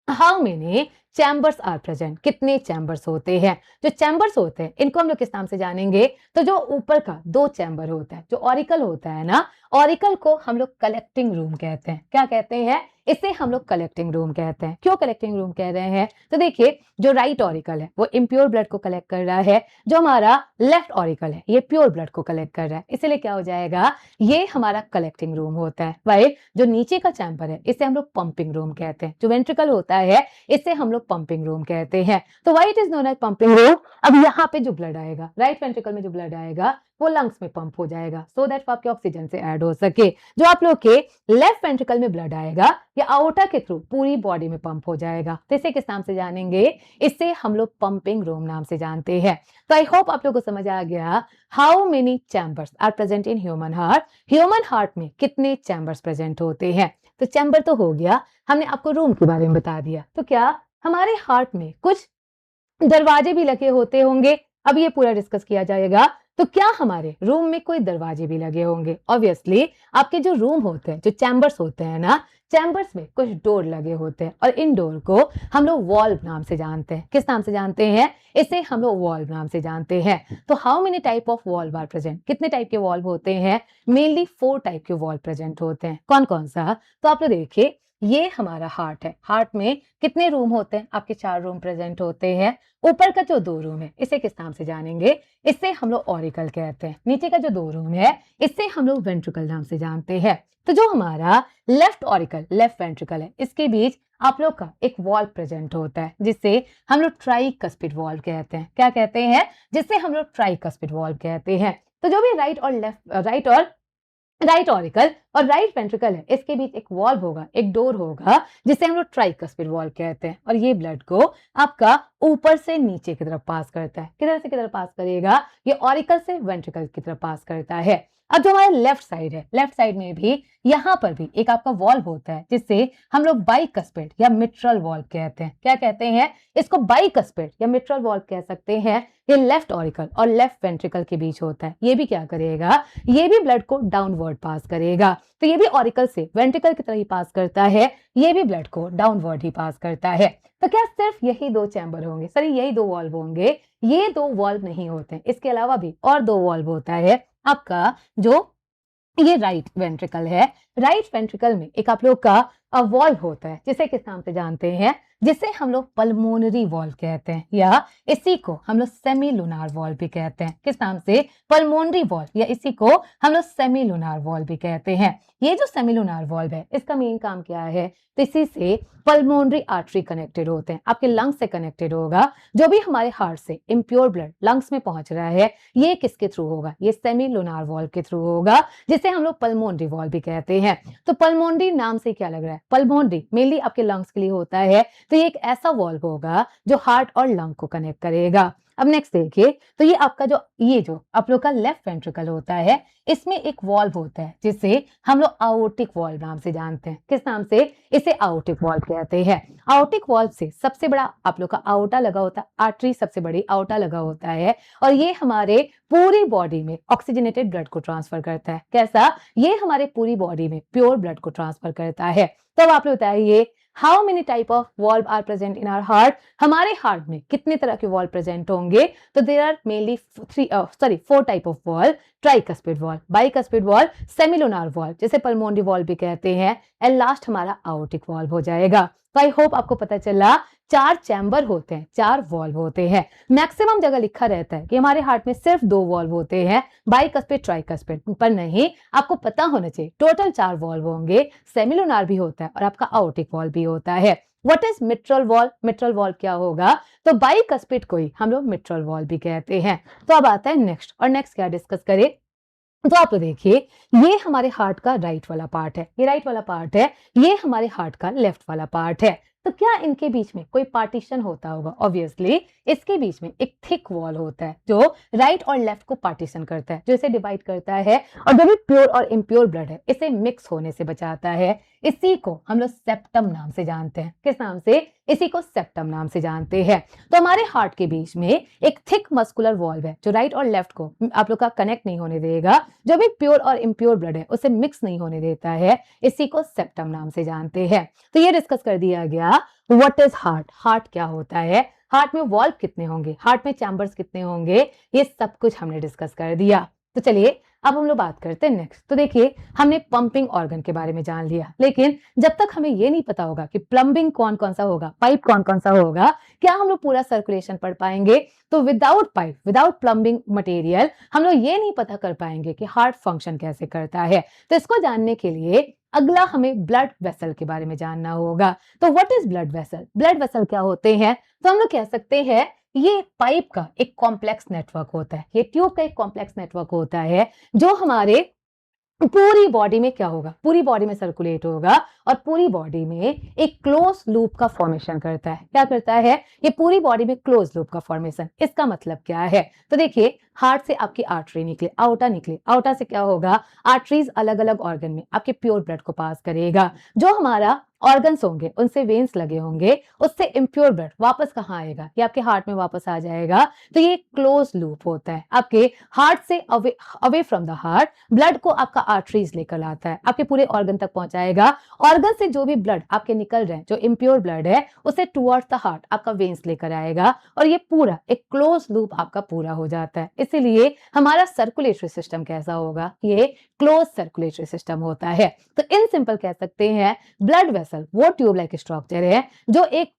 Speaker 1: how many chambers are present. कितने चैम्बर्स होते हैं? जो चैम्बर्स होते हैं इनको हम लोग किस नाम से जानेंगे? तो जो ऊपर का 2 चैम्बर होता है, जो ऑरिकल होता है ना, ऑरिकल को हम लोग कलेक्टिंग रूम कहते हैं। क्या कहते हैं? इसे हम लोग कलेक्टिंग रूम कहते हैं। क्यों कलेक्टिंग रूम कह रहे हैं? तो देखिए, जो राइट ऑरिकल है वो इम्प्योर ब्लड को कलेक्ट कर रहा है, जो हमारा लेफ्ट ऑरिकल है ये प्योर ब्लड को कलेक्ट कर रहा है। इसीलिए क्या हो जाएगा? ये हमारा कलेक्टिंग रूम होता है। वाइल जो नीचे का चैम्बर है इसे हम लोग पंपिंग रूम कहते हैं। जो वेंट्रिकल होता है इसे हम लोग पंपिंग रूम कहते हैं। तो why it is known as pumping room? अब यहाँ पे जो ब्लड आएगा, राइट वेंट्रिकल में जो ब्लड आएगा वो लंग्स में पंप हो जाएगा, सो दैट आपके ऑक्सीजन से ऐड हो सके। जो आप लोग के लेफ्ट वेंट्रिकल में ब्लड आएगा या आउटा के थ्रू पूरी बॉडी में पंप हो जाएगा। तो इसे किस नाम से जानेंगे? इसे हम लोग पंपिंग रूम नाम से जानते हैं। तो आई होप आप लोग को समझ आ गया how many chambers are present in human heart. Human heart में कितने चैम्बर्स प्रेजेंट होते हैं? तो चैम्बर तो हो गया, हमने आपको रूम के बारे में बता दिया। तो क्या हमारे हार्ट में कुछ दरवाजे भी लगे होते होंगे? अब ये पूरा डिस्कस किया जाएगा। तो क्या हमारे रूम में कोई दरवाजे भी लगे होंगे? ऑब्वियसली आपके जो रूम होते हैं, जो चैम्बर्स होते हैं ना, चैम्बर्स में कुछ डोर लगे होते हैं और इन डोर को हम लोग वॉल्व नाम से जानते हैं। किस नाम से जानते हैं? इसे हम लोग वॉल्व नाम से जानते हैं। तो how many type of valve are present? कितने टाइप के वॉल्व होते हैं? मेनली 4 टाइप के वॉल्व प्रेजेंट होते हैं। कौन कौन सा? तो आप लोग देखिए, ये हमारा हार्ट है। हार्ट में कितने रूम होते हैं? आपके 4 रूम प्रेजेंट होते हैं। ऊपर का जो 2 रूम है इसे किस नाम से जानेंगे? इसे हम लोग ऑरिकल कहते हैं। नीचे का जो 2 रूम है इसे हम लोग वेंट्रिकल नाम से जानते हैं। तो जो हमारा लेफ्ट ऑरिकल, लेफ्ट वेंट्रिकल है, इसके बीच आप लोग का एक वॉल्व प्रेजेंट होता है, जिसे हम लोग ट्राइकस्पिड वॉल्व कहते हैं। क्या कहते हैं? जिसे हम लोग ट्राइकस्पिड वॉल्व कहते हैं। तो जो भी राइट ऑरिकल और राइट वेंट्रिकल है, इसके बीच एक वॉल्व होगा, एक डोर होगा, जिसे हम लोग ट्राइकस्पिड वॉल्व कहते हैं। और ये ब्लड को आपका ऊपर से नीचे की तरफ पास करता है। किधर से किधर पास करेगा? ये ऑरिकल से वेंट्रिकल की तरफ पास करता है। अब जो हमारा लेफ्ट साइड है, लेफ्ट साइड में भी यहाँ पर भी एक आपका वॉल्व होता है, जिससे हम लोग बाइकस्पिड या मिट्रल वॉल्व कहते हैं। क्या कहते हैं? इसको बाइकस्पिड या मिट्रल वॉल्व कह सकते हैं। ये लेफ्ट ऑरिकल और लेफ्ट वेंट्रिकल के बीच होता है। ये भी क्या करेगा? ये भी ब्लड को डाउनवर्ड पास करेगा। तो ये भी ऑरिकल से वेंट्रिकल की तरह ही पास करता है, ये भी ब्लड को डाउनवर्ड ही पास करता है। तो क्या सिर्फ यही 2 चैम्बर होंगे? सॉरी, यही 2 वॉल्व होंगे? ये 2 वॉल्व नहीं होते, इसके अलावा भी और 2 वॉल्व होता है। आपका जो ये राइट वेंट्रिकल है, राइट वेंट्रिकल में एक आप लोग का वॉल्व होता है, जिसे किस नाम से जानते हैं? जिसे हम लोग पल्मोनरी वॉल्व कहते हैं, या इसी को हम लोग सेमी लूनार वॉल्व भी कहते हैं। किस नाम से? पल्मोनरी वॉल्व, या इसी को हम लोग सेमी लूनार वॉल्व भी कहते हैं। ये जो सेमी लूनार वॉल्व है, इसका मेन काम क्या है? तो इसी से पल्मोनरी आर्टरी कनेक्टेड होते हैं, आपके लंग्स से कनेक्टेड होगा। जो भी हमारे हार्ट से इम्प्योर ब्लड लंग्स में पहुंच रहा है, ये किसके थ्रू होगा? ये सेमी लूनार वॉल्व के थ्रू होगा, जिसे हम लोग पल्मोनरी वॉल्व भी कहते हैं। तो पल्मोनरी नाम से क्या लग रहा है? पल्मोनरी मेनली आपके लंग्स के लिए होता है, तो ये एक ऐसा वॉल्व होगा जो हार्ट और लंग को कनेक्ट करेगा। अब नेक्स्ट देखिए, तो ये आपका जो आप लोग का लेफ्ट वेंट्रिकल होता है, इसमें एक वॉल्व होता है जिसे हम लोग आयोटिक वॉल्व नाम से जानते हैं। किस नाम से? इसे आयोटिक वॉल्व कहते हैं। आयोटिक वॉल्व से सबसे बड़ा आप लोग का आयोटा लगा होता है, आर्टरी सबसे बड़ी आयोटा लगा होता है, और ये हमारे पूरी बॉडी में ऑक्सीजनेटेड ब्लड को ट्रांसफर करता है। कैसा? ये हमारे पूरी बॉडी में प्योर ब्लड को ट्रांसफर करता है। तब आप लोग बताइए, how many type of valve are present in our heart? हमारे हार्ट में कितने तरह के वॉल्व प्रेजेंट होंगे? तो there are mainly 4 type of valve. Tricuspid valve, bicuspid valve, semilunar valve जिसे पल्मोनरी वॉल्व भी कहते हैं, एंड लास्ट हमारा आयोटिक वॉल्व हो जाएगा। तो आई होप आपको पता चला 4 चैम्बर होते हैं, 4 वॉल्व होते हैं। मैक्सिमम जगह लिखा रहता है कि हमारे हार्ट में सिर्फ 2 वॉल्व होते हैं, बाइकस्पिड ट्राइकस्पिड, पर नहीं, आपको पता होना चाहिए टोटल 4 वॉल्व होंगे। सेमिलुनार भी होता है और आपका आयोटिक वॉल्व भी होता है। What is mitral valve? Mitral valve क्या होगा? तो बाइकस्पिड को ही हम लोग मिट्रल वॉल्व भी कहते हैं। तो अब आता है नेक्स्ट, और नेक्स्ट क्या डिस्कस करें? तो आप तो देखिए, ये हमारे हार्ट का राइट वाला पार्ट है, ये राइट वाला पार्ट है, ये हमारे हार्ट का लेफ्ट वाला पार्ट है। तो क्या इनके बीच में कोई पार्टीशन होता होगा? ऑब्वियसली इसके बीच में एक थिक वॉल होता है जो राइट और लेफ्ट को पार्टीशन करता है, जो इसे डिवाइड करता है, और जो भी प्योर और इम्प्योर ब्लड है इसे मिक्स होने से बचाता है। इसी को हम लोग सेप्टम नाम से जानते हैं। किस नाम से? इसी को सेप्टम नाम से जानते हैं। तो हमारे हार्ट के बीच में एक थिक मस्कुलर वॉल्व है जो राइट और लेफ्ट को आप लोग का कनेक्ट नहीं होने देगा, जो भी प्योर और इम्प्योर ब्लड है उसे मिक्स नहीं होने देता है, इसी को सेप्टम नाम से जानते हैं। तो ये डिस्कस कर दिया गया व्हाट इज हार्ट, हार्ट क्या होता है, हार्ट में वॉल्व कितने होंगे, हार्ट में चैम्बर्स कितने होंगे, ये सब कुछ हमने डिस्कस कर दिया। तो चलिए अब हम लोग बात करते हैं नेक्स्ट। तो देखिए, हमने पंपिंग ऑर्गन के बारे में जान लिया, लेकिन जब तक हमें ये नहीं पता होगा कि प्लम्बिंग कौन कौन सा होगा, पाइप कौन कौन सा होगा, क्या हम लोग पूरा सर्कुलेशन पढ़ पाएंगे? तो without pipe, without plumbing material हम लोग ये नहीं पता कर पाएंगे कि हार्ट फंक्शन कैसे करता है। तो इसको जानने के लिए अगला हमें ब्लड वेसल के बारे में जानना होगा। तो what is blood vessel? Blood vessel क्या होते हैं? तो हम लोग कह सकते हैं ये पाइप का एक कॉम्प्लेक्स नेटवर्क होता है, ये ट्यूब का एक कॉम्प्लेक्स नेटवर्क होता है जो हमारे पूरी बॉडी में क्या होगा, पूरी बॉडी में सर्कुलेट होगा, और पूरी बॉडी में एक क्लोज लूप का फॉर्मेशन करता है। क्या करता है? ये पूरी बॉडी में क्लोज लूप का फॉर्मेशन। इसका मतलब क्या है? तो देखिए, हार्ट से आपकी आर्टरी निकले, आउटा निकले, आउटा से क्या होगा, आर्टरीज अलग अलग ऑर्गन में आपके प्योर ब्लड को पास करेगा। जो हमारा ऑर्गन्स होंगे उनसे वेन्स लगे होंगे, उससे इम्प्योर ब्लड वापस कहाँ आएगा? ये आपके हार्ट में वापस आ जाएगा। तो ये क्लोज लूप होता है, आपके हार्ट से away from the heart blood को आपका आर्टरीज लेकर आता है, आपके पूरे ऑर्गन तक पहुंचाएगा। ऑर्गन से जो भी ब्लड आपके निकल रहे हैं, जो इम्प्योर ब्लड है, उसे टुवर्ड्स द हार्ट आपका वेन्स लेकर आएगा, और ये पूरा एक क्लोज लूप आपका पूरा हो जाता है। इसीलिए हमारा सर्कुलेटरी सिस्टम कैसा होगा? ये क्लोज सर्कुलेटरी सिस्टम होता है। तो इन सिंपल कह सकते हैं ब्लड वेसल वो ट्यूब लाइक स्ट्रक्चर है जो एक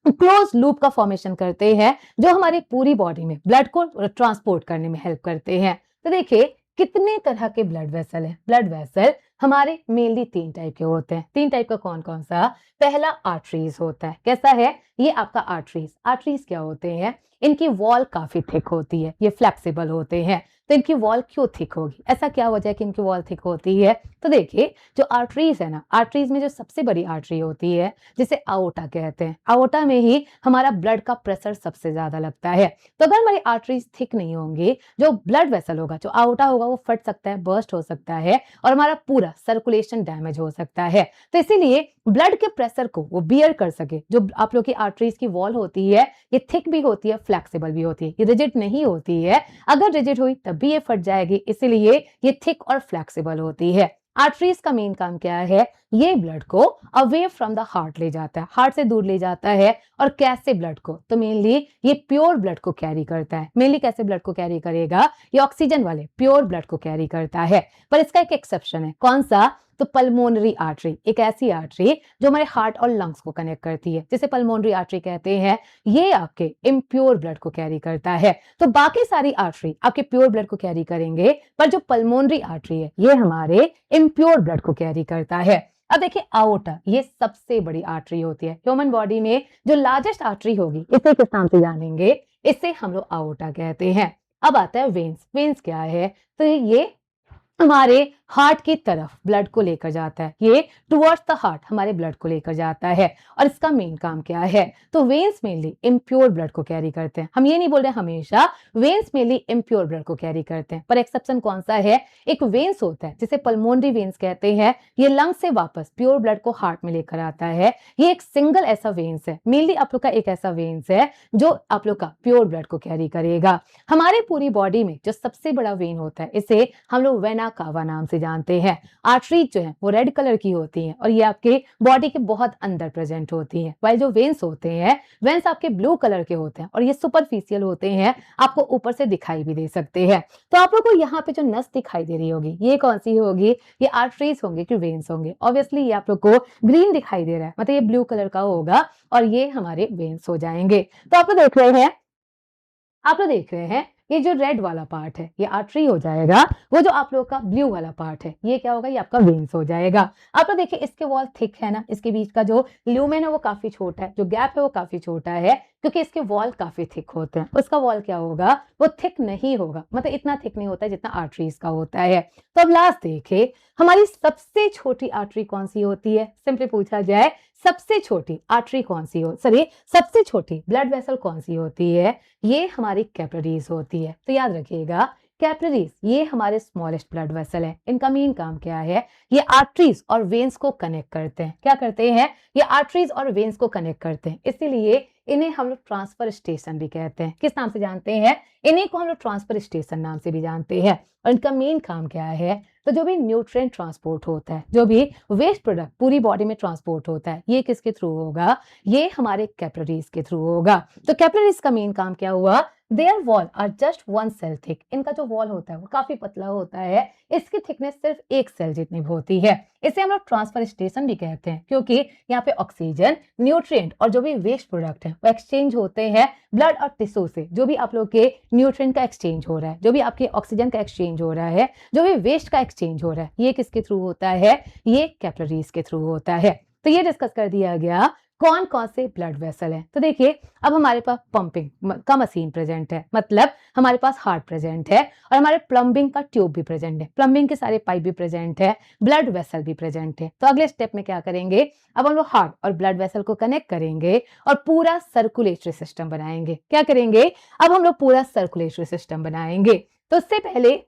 Speaker 1: क्लोज लूप का फॉर्मेशन करते हैं, जो हमारी पूरी बॉडी में ब्लड को ट्रांसपोर्ट करने में हेल्प करते हैं। तो देखिए, कितने तरह के ब्लड वेसल है? ब्लड वेसल हमारे मेनली 3 टाइप के होते हैं। 3 टाइप का कौन कौन सा? पहला आर्टरीज होता है। कैसा है? ये आपका आर्टरीज। आर्टरीज क्या होते हैं? इनकी वॉल काफी थिक होती है, ये फ्लेक्सिबल होते हैं। तो इनकी वॉल क्यों थिक होगी? ऐसा क्या वजह है कि इनकी वॉल थिक होती है? तो देखिए, जो आर्टरीज है ना, आर्टरीज में जो सबसे बड़ी आर्टरी होती है जिसे आओटा कहते हैं, आओटा में ही हमारा ब्लड का प्रेशर सबसे ज्यादा लगता है। तो अगर हमारी आर्टरीज थिक नहीं होंगी, जो ब्लड वेसल होगा, जो आओटा होगा, वो फट सकता है, बर्स्ट हो सकता है, और हमारा पूरा सर्कुलेशन डैमेज हो सकता है। तो इसीलिए ब्लड के प्रेशर को वो बियर कर सके, जो आप लोग की आर्टरीज की वॉल होती है, ये थिक भी होती है, फ्लेक्सिबल भी होती है, ये रिजिड नहीं होती है। अगर रिजिड हुई तब भी ये फट जाएगी, इसीलिए ये थिक और फ्लेक्सिबल होती है। आर्टरीज का मेन काम क्या है? ये ब्लड को अवे फ्रॉम द हार्ट ले जाता है, हार्ट से दूर ले जाता है। और कैसे ब्लड को, तो मेनली ये प्योर ब्लड को कैरी करता है। मेनली कैसे ब्लड को कैरी करेगा, ये ऑक्सीजन वाले प्योर ब्लड को कैरी करता है। पर इसका एक एक्सेप्शन है, कौन सा, तो पल्मोनरी आर्टरी, एक ऐसी आर्टरी जो हमारे हार्ट और लंग्स को कनेक्ट करती है, जिसे पल्मोनरी आर्टरी कहते हैं। ये आपके इम्प्योर ब्लड को कैरी करता है। तो बाकी सारी आर्टरी आपके प्योर ब्लड को कैरी करेंगे, पर जो पल्मोनरी आर्टरी है ये हमारे इम्प्योर ब्लड को कैरी करता है। अब देखिए आओर्टा, ये सबसे बड़ी आर्टरी होती है ह्यूमन बॉडी में, जो लार्जेस्ट आर्टरी होगी इसे किस नाम से जानेंगे, इसे हम लोग आओर्टा कहते हैं। अब आता है वेन्स। वेन्स क्या है, तो ये हमारे हार्ट की तरफ ब्लड को लेकर जाता है, ये टुवर्ड्स द हार्ट हमारे ब्लड को लेकर जाता है। और इसका मेन काम क्या है, तो वेन्स मेनली इम्प्योर ब्लड को कैरी करते हैं। हम ये नहीं बोल रहे हमेशा, वेन्स मेनली इम्प्योर ब्लड को कैरी करते हैं, पर एक्सेप्शन कौन सा है, एक वेन्स होता है जिसे पल्मोनरी वेन्स कहते हैं, ये लंग से वापस प्योर ब्लड को हार्ट में लेकर आता है। ये एक सिंगल ऐसा वेन्स है, मेनली आप लोग का एक ऐसा वेन्स है जो आप लोग का प्योर ब्लड को कैरी करेगा। हमारे पूरी बॉडी में जो सबसे बड़ा वेन होता है इसे हम लोग वेना कावा नाम से जानते हैं। आर्टरीज जो है वो रेड कलर की होती हैं और ये आपके बॉडी के बहुत अंदर प्रेजेंट होती हैं, वाइल जो वेन्स होते हैं, वेन्स आपके ब्लू कलर के होते हैं और ये सुपरफिशियल होते हैं, आपको ऊपर से दिखाई भी दे सकते हैं। तो आप लोग को यहाँ पे जो नस दिखाई दे रही होगी ये कौन सी होगी, ये आर्टरीज होंगे कि वेन्स होंगे। ऑब्वियसली ये आप लोग को ग्रीन दिखाई दे रहा है, मतलब ये ब्लू कलर का होगा और ये हमारे वेन्स हो जाएंगे। तो आप लोग देख रहे हैं ये जो रेड वाला पार्ट है ये आर्टरी हो जाएगा, वो जो आप लोग का ब्लू वाला पार्ट है ये क्या होगा, ये आपका वेन्स हो जाएगा। आप लोग देखिए इसके वॉल थिक है ना, इसके बीच का जो ल्यूमेन है वो काफी छोटा है, जो गैप है वो काफी छोटा है, क्योंकि इसके वॉल काफी थिक होते हैं। उसका वॉल क्या होगा, वो थिक नहीं होगा, मतलब इतना थिक नहीं होता है जितना आर्टरीज का होता है। तो अब लास्ट देखे, हमारी सबसे छोटी आर्टरी कौन सी होती है, सिंपली पूछा जाए सबसे छोटी आर्टरी कौन सी हो, सॉरी सबसे छोटी ब्लड वेसल कौन सी होती है, ये हमारी कैपिलरीज होती है। तो याद रखिएगा कैपिलरीज ये हमारे स्मॉलेस्ट ब्लड वेसल है। इनका मेन काम क्या है, ये आर्टरीज और वेन्स को कनेक्ट करते हैं। क्या करते हैं, ये आर्टरीज और वेन्स को कनेक्ट करते हैं, इसीलिए इन्हें हम लोग ट्रांसफर स्टेशन भी कहते हैं। किस नाम से जानते हैं, इन्हीं को हम लोग ट्रांसफर स्टेशन नाम से भी जानते हैं। और इनका मेन काम क्या है, तो जो भी न्यूट्रिएंट ट्रांसपोर्ट होता है, जो भी वेस्ट प्रोडक्ट पूरी बॉडी में ट्रांसपोर्ट होता है, ये किसके थ्रू होगा, ये हमारे कैपिलरीज के थ्रू होगा। तो कैपिलरीज का मेन काम क्या हुआ, their wall are just 1 cell thick. इनका जो वॉल होता है वो काफी पतला होता है, इसकी थिकनेस सिर्फ 1 सेल जितनी होती है। इसे हम लोग ट्रांसफर स्टेशन भी कहते हैं, क्योंकि यहाँ पे ऑक्सीजन, न्यूट्रिएंट और जो भी वेस्ट प्रोडक्ट है वो एक्सचेंज होते हैं ब्लड और टिश्यू से। जो भी आप लोग के न्यूट्रिएंट का एक्सचेंज हो रहा है, जो भी आपके ऑक्सीजन का एक्सचेंज हो रहा है, जो भी वेस्ट का एक्सचेंज हो रहा है, ये किसके थ्रू होता है, ये कैपिलरीज के थ्रू होता है। तो ये डिस्कस कर दिया गया कौन कौन से ब्लड वेसल हैं। तो देखिए अब हमारे पास पंपिंग का मशीन प्रेजेंट है, मतलब हमारे पास हार्ट प्रेजेंट है और हमारे प्लम्बिंग का ट्यूब भी प्रेजेंट है, प्लम्बिंग के सारे पाइप भी प्रेजेंट है, ब्लड वेसल भी प्रेजेंट है। तो अगले स्टेप में क्या करेंगे, अब हम लोग हार्ट और ब्लड वेसल को कनेक्ट करेंगे और पूरा सर्कुलेटरी सिस्टम बनाएंगे। क्या करेंगे, अब हम लोग पूरा सर्कुलेटरी सिस्टम बनाएंगे। तो उससे पहले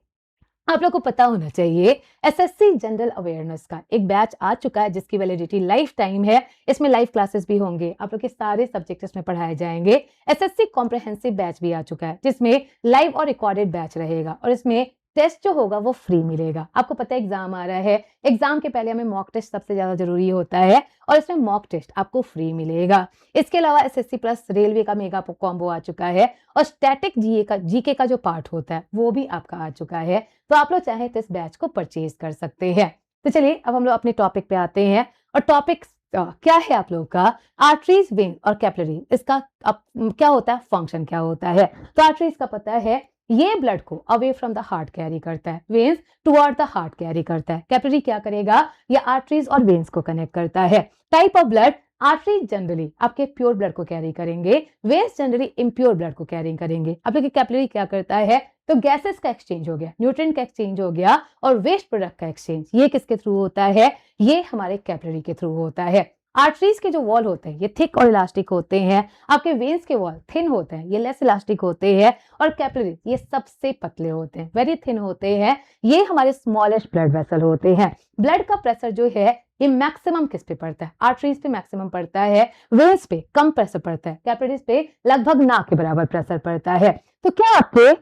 Speaker 1: आप लोग को पता होना चाहिए एसएससी जनरल अवेयरनेस का एक बैच आ चुका है, जिसकी वैलिडिटी लाइफ टाइम है। इसमें लाइव क्लासेस भी होंगे, आप लोग के सारे सब्जेक्ट इसमें पढ़ाए जाएंगे। एसएससी कॉम्प्रहेंसिव बैच भी आ चुका है, जिसमें लाइव और रिकॉर्डेड बैच रहेगा और इसमें टेस्ट जो होगा वो फ्री मिलेगा। आपको पता है एग्जाम आ रहा है, एग्जाम के पहले हमें मॉक टेस्ट सबसे ज्यादा जरूरी होता है और इसमें मॉक टेस्ट आपको फ्री मिलेगा। इसके अलावा एसएससी प्लस रेलवे का मेगा कॉम्बो आ चुका है और स्टैटिक जीके का जो पार्ट होता है वो भी आपका आ चुका है। तो आप लोग चाहे तो इस बैच को परचेज कर सकते हैं। तो चलिए अब हम लोग अपने टॉपिक पे आते हैं और टॉपिक क्या है आप लोग का, आर्टरीज, वेन और कैपिलरी, इसका क्या होता है, फंक्शन क्या होता है। तो आर्टरीज का पता है ये ब्लड को away from the heart carry करता है, veins toward the heart carry करता है। कैपिलरी क्या करेगा, ये आर्टरीज और वेन्स को कनेक्ट करता है। Type of blood, arteries generally आपके प्योर ब्लड को कैरी करेंगे, वेन्स जनरली इम्प्योर ब्लड को कैरी करेंगे। आप लोग की कैपिलरी क्या करता है, तो गैसेस का एक्सचेंज हो गया, न्यूट्रिएंट का एक्सचेंज हो गया और वेस्ट प्रोडक्ट का एक्सचेंज, ये किसके थ्रू होता है, ये हमारे कैपिलरी के थ्रू होता है। आर्टरीज के जो वॉल होते हैं ये थिक और इलास्टिक होते हैं, आपके वेन्स के वॉल थिन होते हैं, ये लेस इलास्टिक होते हैं और कैपिलरीज ये सबसे पतले होते हैं, वेरी थिन होते हैं, ये हमारे स्मॉलेस्ट ब्लड वेसल होते हैं। ब्लड का प्रेशर जो है ये मैक्सिमम किस पे पड़ता है, आर्टरीज पे मैक्सिमम पड़ता है, वेन्स पे कम प्रेशर पड़ता है, कैपिलरीज पे लगभग ना के बराबर प्रेशर पड़ता है। तो क्या आपके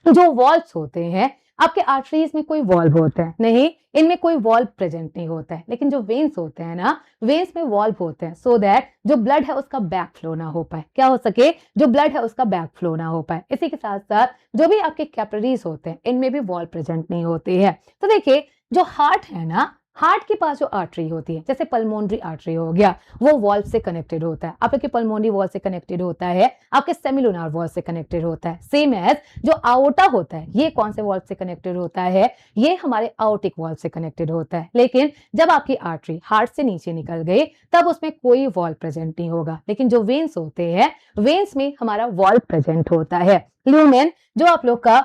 Speaker 1: जो वॉल्स होते हैं आपके आर्टरीज में कोई वॉल्व होता है? नहीं, इनमें कोई वॉल्व प्रेजेंट नहीं होता है। लेकिन जो वेन्स होते हैं ना, वेन्स में वॉल्व होते हैं सो दैट जो ब्लड है उसका बैक फ्लो ना हो पाए। क्या हो सके? जो ब्लड है उसका बैक फ्लो ना हो पाए। इसी के साथ साथ जो भी आपके कैपिलरीज होते हैं इनमें भी वॉल्व प्रेजेंट नहीं होती है। तो देखिए, जो हार्ट है ना, हार्ट के पास जो आर्टरी होती है, जैसे पल्मोनरी आर्टरी हो गया, वो वॉल्व से कनेक्टेड होता है। आपके पल्मोनरी वॉल से कनेक्टेड होता है, आपके सेमिलुनार वॉल से कनेक्टेड होता है। सेम एज जो आओटा होता है, ये कौन से वॉल्व से कनेक्टेड होता है? ये हमारे आउटिक वॉल्व से कनेक्टेड होता है। लेकिन जब आपकी आर्टरी हार्ट से नीचे निकल गई तब उसमें कोई वॉल्व प्रेजेंट नहीं होगा। लेकिन जो वेन्स होते हैं, वेन्स में हमारा वॉल्व प्रेजेंट होता है। ल्यूमेन जो आप लोग का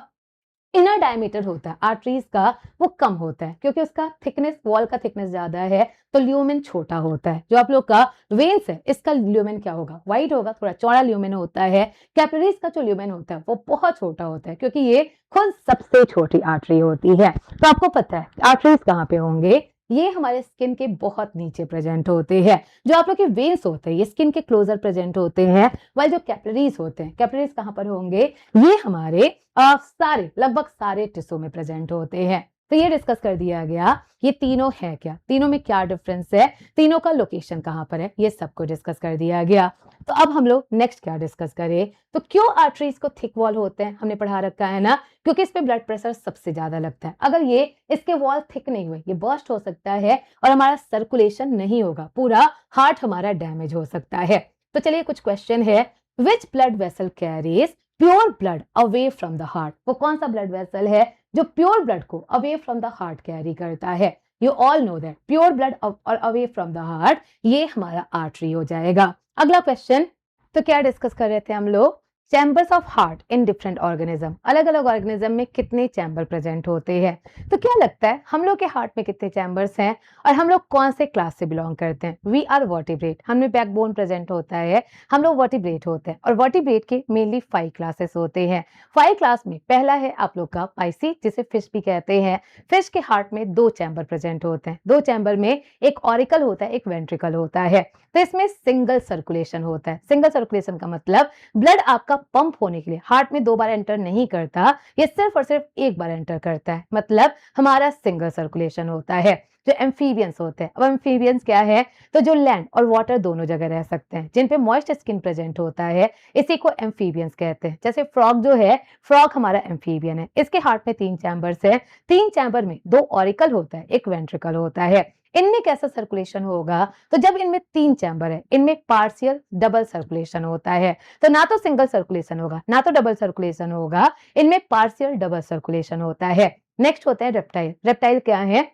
Speaker 1: इनर डायमीटर होता है आर्टरीज का, वो कम होता है क्योंकि उसका थिकनेस, वॉल का थिकनेस ज्यादा है, तो ल्यूमेन छोटा होता है। जो आप लोग का वेन्स है, इसका ल्यूमेन क्या होगा? वाइड होगा, थोड़ा चौड़ा ल्यूमेन होता है। कैपिलरीज का जो ल्यूमेन होता है वो बहुत छोटा होता है क्योंकि ये खुद सबसे छोटी आर्टरी होती है। तो आपको पता है आर्टरीज कहाँ पे होंगे? ये हमारे स्किन के बहुत नीचे प्रेजेंट होते हैं। जो आप लोग के वेन्स होते हैं ये स्किन के क्लोजर प्रेजेंट होते हैं, वाइल जो कैपिलरीज होते हैं, कैपिलरीज कहाँ पर होंगे? ये हमारे सारे, लगभग सारे टिश्यू में प्रेजेंट होते हैं। तो ये डिस्कस कर दिया गया ये तीनों है क्या, तीनों में क्या डिफरेंस है, तीनों का लोकेशन कहाँ पर है, ये सबको डिस्कस कर दिया गया। तो अब हम लोग नेक्स्ट क्या डिस्कस करें? तो क्यों आर्टरीज को थिक वॉल होते हैं? हमने पढ़ा रखा है ना, क्योंकि इस पे ब्लड प्रेशर सबसे ज्यादा लगता है। अगर ये इसके वॉल थिक नहीं हुए, ये बर्स्ट हो सकता है और हमारा सर्कुलेशन नहीं होगा, पूरा हार्ट हमारा डैमेज हो सकता है। तो चलिए कुछ क्वेश्चन है। Which blood vessel carries pure blood away from the heart? वो कौन सा ब्लड वेसल है जो प्योर ब्लड को away from the heart carry करता है? You all know that pure blood और अवे फ्रॉम द हार्ट, ये हमारा आर्टरी हो जाएगा। अगला क्वेश्चन, तो क्या डिस्कस कर रहे थे हम लोग? Chambers of heart in different organism, अलग अलग ऑर्गेनिज्म में कितने चैम्बर प्रेजेंट होते हैं? तो क्या लगता है हम लोग के हार्ट में कितने चैम्बर्स हैं और हम लोग कौन से क्लास से बिलोंग करते हैं? वी आर वर्टिब्रेट, हमें बैकबोन प्रेजेंट होता है, हम लोग वर्टिब्रेट होते हैं। और वर्टिब्रेट के मेनली 5 क्लासेस होते हैं। 5 क्लास में पहला है आप लोग का पाइसी, जिसे फिश भी कहते हैं। फिश के हार्ट में 2 चैम्बर प्रेजेंट होते हैं। 2 चैम्बर में एक ऑरिकल होता है, एक वेंट्रिकल होता है। तो इसमें सिंगल सर्कुलेशन होता है। सिंगल सर्कुलेशन का मतलब ब्लड आपका पंप होने के लिए हार्ट में 2 बार एंटर नहीं करता, ये सिर्फ और सिर्फ 1 बार एंटर करता है, मतलब हमारा सिंगल सर्कुलेशन होता है। जो एम्फीबियंस होते हैं, अब एम्फीबियंस क्या है? तो जो लैंड और वाटर दोनों जगह रह सकते हैं, जिन पे मॉइस्ट स्किन प्रेजेंट होता है, इसी को एम्फीबियंस कहते हैं। जैसे फ्रॉग जो है, फ्रॉग हमारा एम्फीबियन है। इसके हार्ट में 3 चैम्बर्स है, 3 चैम्बर में 2 ऑरिकल होता है, एक वेंट्रिकल होता है। इनमें कैसा सर्कुलेशन होगा? तो जब इनमें 3 चैम्बर है, इनमें पार्शियल डबल सर्कुलेशन होता है। तो ना तो सिंगल सर्कुलेशन होगा, ना तो डबल सर्कुलेशन होगा, इनमें पार्शियल डबल सर्कुलेशन होता है। नेक्स्ट होते हैं रेप्टाइल। रेप्टाइल क्या है?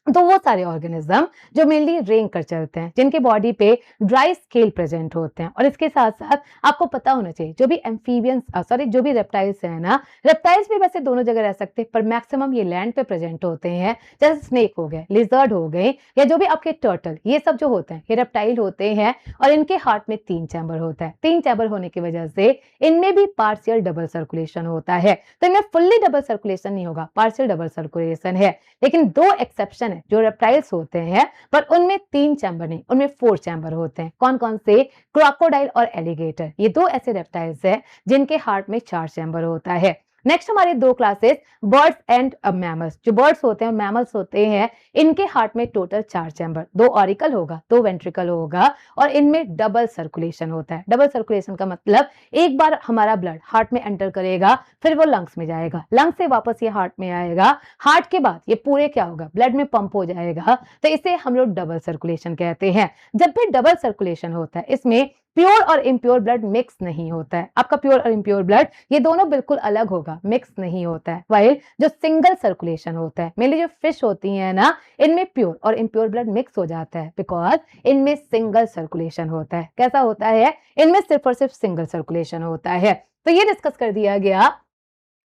Speaker 1: तो वो सारे ऑर्गेनिज्म जो मेनली रेंग कर चलते हैं, जिनके बॉडी पे ड्राई स्केल प्रेजेंट होते हैं। और इसके साथ साथ आपको पता होना चाहिए जो भी एम्फीबियंस जो भी रेप्टाइल्स हैं ना, रेप्टाइल्स भी वैसे दोनों जगह रह सकते हैं, पर मैक्सिमम ये लैंड पे प्रेजेंट होते हैं। जैसे स्नेक हो गए, लिजर्ड हो गए, या जो भी आपके टर्टल, ये सब जो होते हैं ये रेप्टाइल होते हैं। और इनके हार्ट में 3 चैम्बर होता है। 3 चैम्बर होने की वजह से इनमें भी पार्शियल डबल सर्कुलेशन होता है। तो इनमें फुल्ली डबल सर्कुलेशन नहीं होगा, पार्शियल डबल सर्कुलेशन है। लेकिन 2 एक्सेप्शन है, जो रेप्टाइल्स होते हैं, पर उनमें 3 चैम्बर नहीं, उनमें 4 चैम्बर होते हैं। कौन कौन से? क्रोकोडाइल और एलिगेटर, ये 2 ऐसे रेप्टाइल्स हैं जिनके हार्ट में 4 चैम्बर होता है। नेक्स्ट हमारे 2 क्लासेस, बर्ड्स एंड मैमल्स। जो बर्ड्स होते हैं, मैमल्स होते हैं, इनके हार्ट में टोटल 4 चैम्बर, 2 ऑरिकल होगा, 2 वेंट्रिकल होगा, और इनमें डबल सर्कुलेशन होता है। डबल सर्कुलेशन का मतलब एक बार हमारा ब्लड हार्ट में एंटर करेगा, फिर वो लंग्स में जाएगा, लंग्स से वापस ये हार्ट में आएगा, हार्ट के बाद ये पूरे क्या होगा? ब्लड में पंप हो जाएगा। तो इसे हम लोग डबल सर्कुलेशन कहते हैं। जब भी डबल सर्कुलेशन होता है, इसमें प्योर और इम्प्योर ब्लड मिक्स नहीं होता है। आपका प्योर और इम्प्योर ब्लड ये दोनों बिल्कुल अलग होगा, मिक्स नहीं होता है। वाइल जो सिंगल सर्कुलेशन होता है, मेनली जो फिश होती है ना, इनमें प्योर और इम्प्योर ब्लड मिक्स हो जाता है, बिकॉज इनमें सिंगल सर्कुलेशन होता है। कैसा होता है? इनमें सिर्फ और सिर्फ सिंगल सर्कुलेशन होता है। तो ये डिस्कस कर दिया गया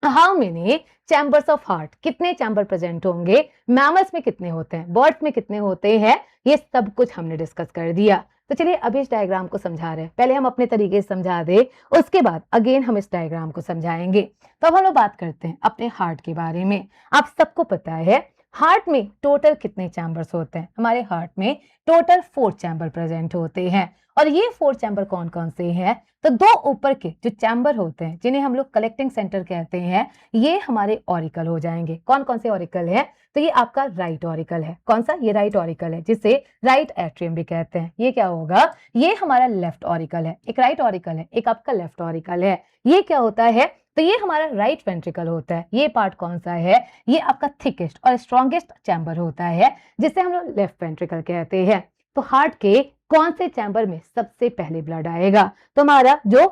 Speaker 1: how many chambers of heart, कितने चैम्बर प्रेजेंट होंगे, मैमल्स में कितने होते हैं, बर्ड्स में कितने होते हैं, ये सब कुछ हमने डिस्कस कर दिया। तो चलिए अभी इस डायग्राम को समझा रहे हैं, पहले हम अपने तरीके से समझा दे, उसके बाद अगेन हम इस डायग्राम को समझाएंगे। तो अब हम लोग बात करते हैं अपने हार्ट के बारे में। आप सबको पता है हार्ट में टोटल कितने चैम्बर्स होते हैं? हमारे हार्ट में टोटल 4 चैम्बर प्रेजेंट होते हैं और ये 4 चैम्बर कौन कौन से हैं? तो दो ऊपर के जो चैम्बर होते हैं जिन्हें हम लोग कलेक्टिंग सेंटर कहते हैं, ये हमारे ऑरिकल हो जाएंगे। कौन कौन से ऑरिकल है? तो ये आपका राइट ऑरिकल है। कौन सा? ये राइट ऑरिकल है, जिसे राइट एट्रियम भी कहते हैं। ये क्या होगा? ये हमारा लेफ्ट ऑरिकल है। एक राइट ऑरिकल है, एक आपका लेफ्ट ऑरिकल है। ये क्या होता है? तो ये हमारा राइट वेंट्रिकल होता है। ये पार्ट कौन सा है? ये आपका थिकेस्ट और स्ट्रॉन्गेस्ट चैम्बर होता है, जिसे हम लोग लेफ्ट वेंट्रिकल कहते हैं। तो हार्ट के कौन से चैम्बर में सबसे पहले ब्लड आएगा? तो हमारा जो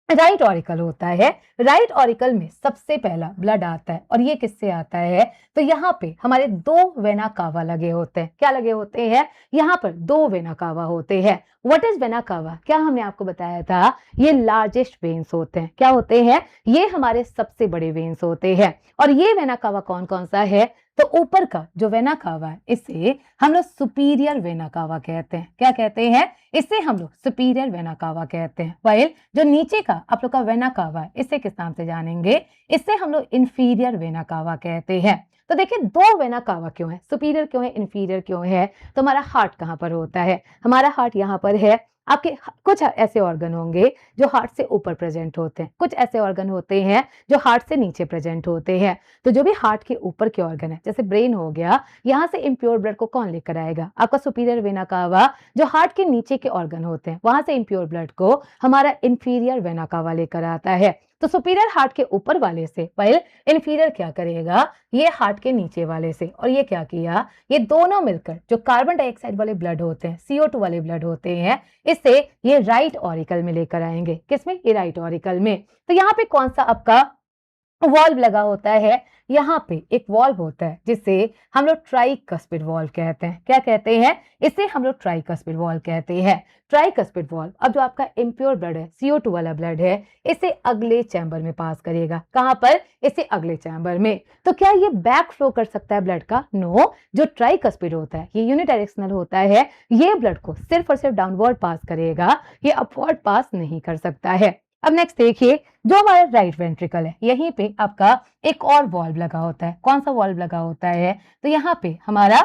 Speaker 1: राइट ऑरिकल होता है, राइट ऑरिकल में सबसे पहला ब्लड आता है। और ये किससे आता है? तो यहाँ पे हमारे 2 वेना कावा लगे होते हैं। क्या लगे होते हैं? यहाँ पर 2 वेना कावा होते हैं। What is vena cava? क्या हमने आपको बताया था? ये लार्जेस्ट वेन्स होते हैं। क्या होते हैं? ये हमारे सबसे बड़े वेन्स होते हैं। और ये वेना कावा कौन कौन सा है? तो ऊपर का जो वेना कावा है, इसे हम लोग सुपीरियर वेना कावा कहते हैं। क्या कहते हैं? इसे हम लोग सुपीरियर वेना कावा कहते हैं। वाइल जो नीचे का आप लोग का वेना कावा है, इसे किस नाम से जानेंगे? इसे हम लोग इंफीरियर वेना कावा कहते हैं। तो देखिए, 2 वेना कावा क्यों है? सुपीरियर क्यों है? इंफीरियर क्यों है? तो हमारा हार्ट कहाँ पर होता है? हमारा हार्ट यहाँ पर है। आपके कुछ ऐसे ऑर्गन होंगे जो हार्ट से ऊपर प्रेजेंट होते हैं, कुछ ऐसे ऑर्गन होते हैं जो हार्ट से नीचे प्रेजेंट होते हैं। तो जो भी हार्ट के ऊपर के ऑर्गन है, जैसे ब्रेन हो गया, यहाँ से इम्प्योर ब्लड को कौन लेकर आएगा? आपका सुपीरियर वेना कावा। जो हार्ट के नीचे के ऑर्गन होते हैं, वहां से इम्प्योर ब्लड को हमारा इंफीरियर वेना कावा लेकर आता है। तो सुपीरियर हार्ट के ऊपर वाले से, वाइल इंफीरियर क्या करेगा? ये हार्ट के नीचे वाले से। और ये क्या किया? ये दोनों मिलकर जो कार्बन डाइऑक्साइड वाले ब्लड होते हैं, CO2 वाले ब्लड होते हैं, इससे ये राइट ऑरिकल में लेकर आएंगे। किसमें? ये राइट ऑरिकल में। तो यहाँ पे कौन सा आपका वॉल्व लगा होता है? यहाँ पे एक वॉल्व होता है जिसे हम लोग ट्राइकस्पिड वॉल्व कहते हैं। क्या कहते हैं? इसे हम लोग ट्राइकस्पिड वॉल्व कहते हैं। ट्राइकस्पिड वॉल्व अब जो आपका इम्प्योर ब्लड है, CO2 वाला ब्लड है, इसे अगले चैम्बर में पास करेगा। कहां पर? इसे अगले चैम्बर में। तो क्या ये बैक फ्लो कर सकता है ब्लड का? नो। जो ट्राइकस्पिड होता है, ये यूनिडायरेक्शनल होता है। ये ब्लड को सिर्फ और सिर्फ डाउनवर्ड पास करेगा, ये अपवर्ड पास नहीं कर सकता है। अब नेक्स्ट देखिए, जो हमारा राइट वेंट्रिकल है, यहीं पे आपका एक और वॉल्व लगा होता है। कौन सा वॉल्व लगा होता है? तो यहाँ पे हमारा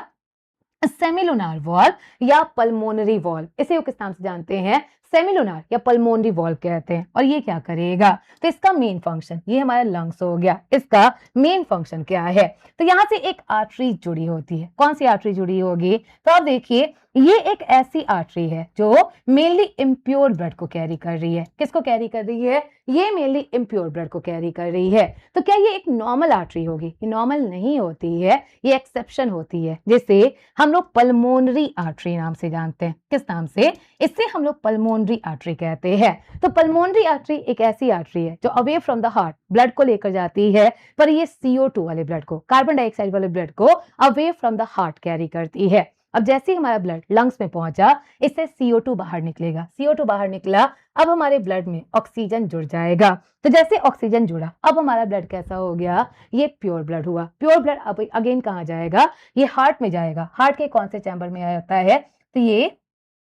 Speaker 1: सेमिलुनार वॉल्व या पल्मोनरी वॉल्व, इसे किस नाम से जानते हैं? सेमिलुनार या पल्मोनरी वॉल्व कहते हैं। और ये क्या करेगा? तो इसका मेन फंक्शन, ये हमारा लंग्स हो गया, इसका मेन फंक्शन क्या है? तो यहाँ से एक आर्टरी जुड़ी होती है। कौन सी आर्टरी जुड़ी होगी? तो आप देखिए, ये एक ऐसी आर्टरी है जो मेनली इम्प्योर ब्लड को कैरी कर रही है। किसको कैरी कर रही है? ये मेनली इम्प्योर ब्लड को कैरी कर रही है। तो क्या ये एक नॉर्मल आर्टरी होगी? ये नॉर्मल नहीं होती है, ये एक्सेप्शन होती है, जिसे हम लोग पल्मोनरी आर्टरी नाम से जानते हैं। किस नाम से? इससे हम लोग पल्मोनरी आर्टरी कहते हैं। तो पल्मोनरी आर्टरी एक ऐसी आर्टरी है जो away from the heart blood को लेकर जाती है, पर ये CO2 वाले ब्लड को, कार्बन डाइऑक्साइड वाले ब्लड को away from the heart carry करती है। अब जैसे ही हमारा ब्लड लंग्स में पहुंचा, इससे CO2 बाहर निकलेगा। CO2 बाहर निकला, अब हमारे ब्लड में ऑक्सीजन जुड़ जाएगा। तो जैसे ऑक्सीजन जुड़ा, अब हमारा ब्लड कैसा हो गया? ये प्योर ब्लड हुआ। प्योर ब्लड अब अगेन कहाँ जाएगा? ये हार्ट में जाएगा। हार्ट के कौन से चैम्बर में आता है? तो ये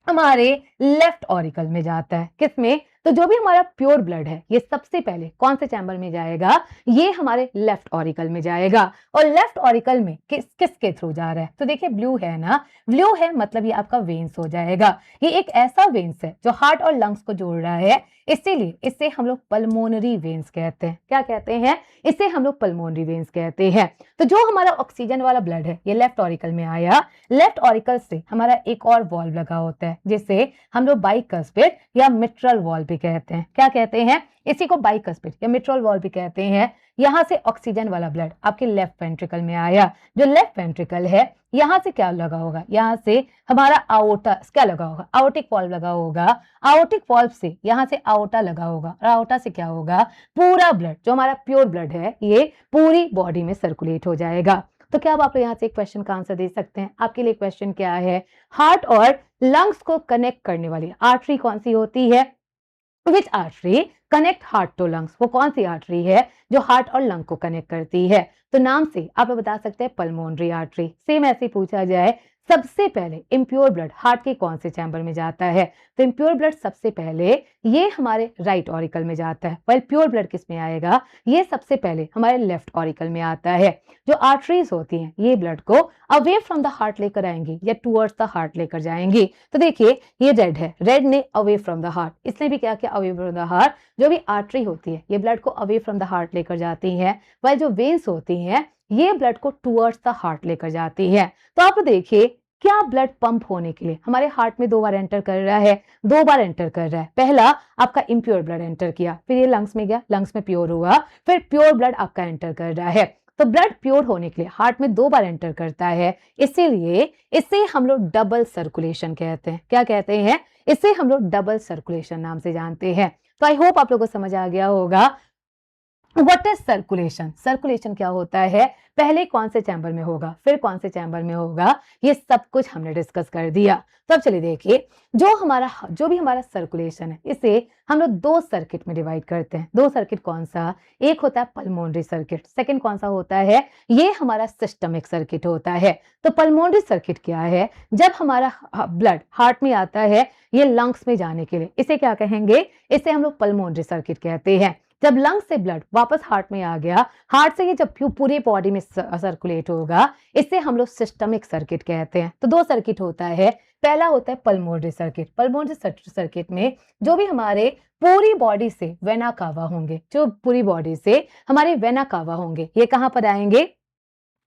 Speaker 1: हमारे लेफ्ट ऑरिकल में जाता है। किसमें? तो जो भी हमारा प्योर ब्लड है, ये सबसे पहले कौन से चैम्बर में जाएगा? ये हमारे लेफ्ट ऑरिकल में जाएगा। और लेफ्ट ऑरिकल में किसके थ्रू जा रहा है? तो देखिए, ब्लू है ना, ब्लू है मतलब ये आपका वेन्स हो जाएगा। ये एक ऐसा वेन्स है जो हार्ट और लंग्स को जोड़ रहा है, इसीलिए इसे हम लोग पल्मोनरी वेन्स कहते हैं। क्या कहते हैं? इसे हम लोग पल्मोनरी वेन्स कहते हैं। तो जो हमारा ऑक्सीजन वाला ब्लड है, ये लेफ्ट ऑरिकल में आया। लेफ्ट ऑरिकल से हमारा एक और वॉल्व लगा होता है, जिसे हम लोग बाइकस्पिड या मिट्रल वॉल्व भी कहते हैं। क्या कहते हैं? इसी को बाइकस्पिड या मिट्रल वॉल्व भी कहते हैं। यहां से ऑक्सीजन वाला ब्लड आपके लेफ्ट वेंट्रिकल में आया। जो लेफ्ट वेंट्रिकल है, यहां से क्या लगा होगा? यहां से हमारा आओटा क्या लगा होगा? आओटिक वॉल्व लगा होगा। आओटिक वॉल्व से यहां से आओटा लगा होगा। और आओटा से क्या होगा? पूरा ब्लड, जो हमारा प्योर ब्लड है, ये पूरी बॉडी में सर्कुलेट हो जाएगा। तो क्या अब आप यहाँ से एक क्वेश्चन का आंसर दे सकते हैं? आपके लिए क्वेश्चन क्या है? हार्ट और लंग्स को कनेक्ट करने वाली आर्टरी कौन सी होती है? Which artery connect heart to lungs? वो कौन सी आर्टरी है जो हार्ट और लंग को कनेक्ट करती है? तो नाम से आप बता सकते हैं पल्मोनरी आर्टरी। सेम ऐसे पूछा जाए, सबसे पहले इम्प्योर ब्लड हार्ट के कौन से चैम्बर में जाता है? तो इम्प्योर ब्लड सबसे पहले ये हमारे राइट ऑरिकल में जाता है, वाइल प्योर ब्लड किस में आएगा? ये सबसे पहले हमारे लेफ्ट ऑरिकल में आता है। जो आर्टरीज होती हैं ये ब्लड को अवे फ्रॉम द हार्ट लेकर आएंगी या टूवर्ड्स द हार्ट लेकर जाएंगी। तो देखिए ये रेड है, रेड ने अवे फ्रॉम द हार्ट, इसने भी क्या किया? Away from the heart. जो भी आर्टरी होती है ये ब्लड को अवे फ्रॉम द हार्ट लेकर जाती है, वाइल जो वेन्स होती हैं ये ब्लड को टूवर्ड्स द हार्ट लेकर जाती है। तो आप देखिए क्या ब्लड पंप होने के लिए हमारे हार्ट में 2 बार एंटर कर रहा है, 2 बार एंटर कर रहा है। पहला आपका इम्प्योर ब्लड एंटर किया, फिर ये लंग्स में गया, लंग्स में प्योर हुआ, फिर प्योर ब्लड आपका एंटर कर रहा है। तो ब्लड प्योर होने के लिए हार्ट में 2 बार एंटर करता है, इसीलिए इसे हम लोग डबल सर्कुलेशन कहते हैं। क्या कहते हैं? इसे हम लोग डबल सर्कुलेशन नाम से जानते हैं। तो आई होप आप लोगों को समझ आ गया होगा। What is circulation? सर्कुलेशन क्या होता है, पहले कौन से चैम्बर में होगा, फिर कौन से चैम्बर में होगा, ये सब कुछ हमने डिस्कस कर दिया। तो अब चलिए देखिए, जो भी हमारा सर्कुलेशन है इसे हम लोग 2 सर्किट में डिवाइड करते हैं। 2 सर्किट कौन सा? एक होता है पल्मोनरी सर्किट, सेकंड कौन सा होता है? ये हमारा सिस्टमिक सर्किट होता है। तो पल्मोनरी सर्किट क्या है? जब हमारा ब्लड हार्ट में आता है ये लंग्स में जाने के लिए, इसे क्या कहेंगे? इसे हम लोग पल्मोनरी सर्किट कहते हैं। जब लंग से ब्लड वापस हार्ट में आ गया, हार्ट से ये जब पूरे बॉडी में सर्कुलेट होगा, इसे हम लोग सिस्टमिक सर्किट कहते हैं। तो 2 सर्किट होता है, पहला होता है पल्मोनरी सर्किट। पल्मोनरी सर्किट में जो भी हमारे पूरी बॉडी से वेना कावा होंगे, जो पूरी बॉडी से हमारे वेना कावा होंगे, ये कहां पर आएंगे?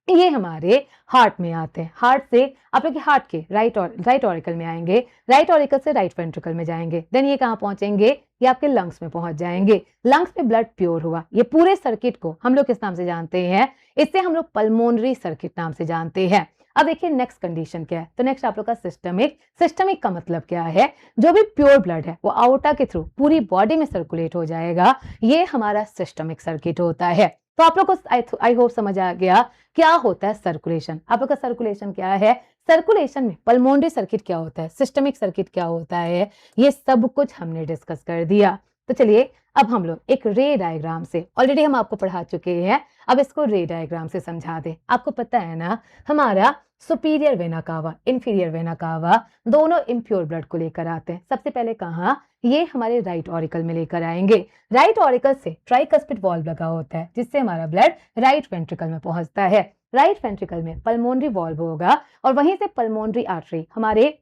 Speaker 1: ये हमारे हार्ट में आते हैं। हार्ट से आप लोग हार्ट के राइट ऑरिकल में आएंगे, राइट ऑरिकल से राइट वेंट्रिकल में जाएंगे, देन ये कहां पहुंचेंगे? ये आपके लंग्स में पहुंच जाएंगे। लंग्स में ब्लड प्योर हुआ, ये पूरे सर्किट को हम लोग किस नाम से जानते हैं? इसे हम लोग पल्मोनरी सर्किट नाम से जानते हैं। अब देखिए नेक्स्ट कंडीशन क्या है? तो नेक्स्ट आप लोग का सिस्टमिक का मतलब क्या है? जो भी प्योर ब्लड है वो आउटा के थ्रू पूरी बॉडी में सर्कुलेट हो जाएगा, ये हमारा सिस्टमिक सर्किट होता है। तो आप लोग को आई होप समझ आ गया क्या होता है सर्कुलेशन। आप लोग का सर्कुलेशन क्या है? सर्कुलेशन में पल्मोनरी सर्किट क्या होता है, सिस्टमिक सर्किट क्या होता है, ये सब कुछ हमने डिस्कस कर दिया। तो चलिए अब हम लोग एक रे डायग्राम से, ऑलरेडी हम आपको पढ़ा चुके हैं, अब इसको रे डायग्राम से समझा दें। आपको पता है ना, हमारा superior vena cava, inferior vena cava दोनों इम्प्योर ब्लड को लेकर आते हैं। सबसे पहले कहाँ? ये हमारे राइट ऑरिकल में लेकर आएंगे। राइट ऑरिकल से ट्राइकस्पिड वॉल्व लगा होता है जिससे हमारा ब्लड राइट वेंट्रिकल में पहुंचता है। राइट वेंट्रिकल में पल्मोनरी वॉल्व होगा और वहीं से पल्मोनरी आर्टरी हमारे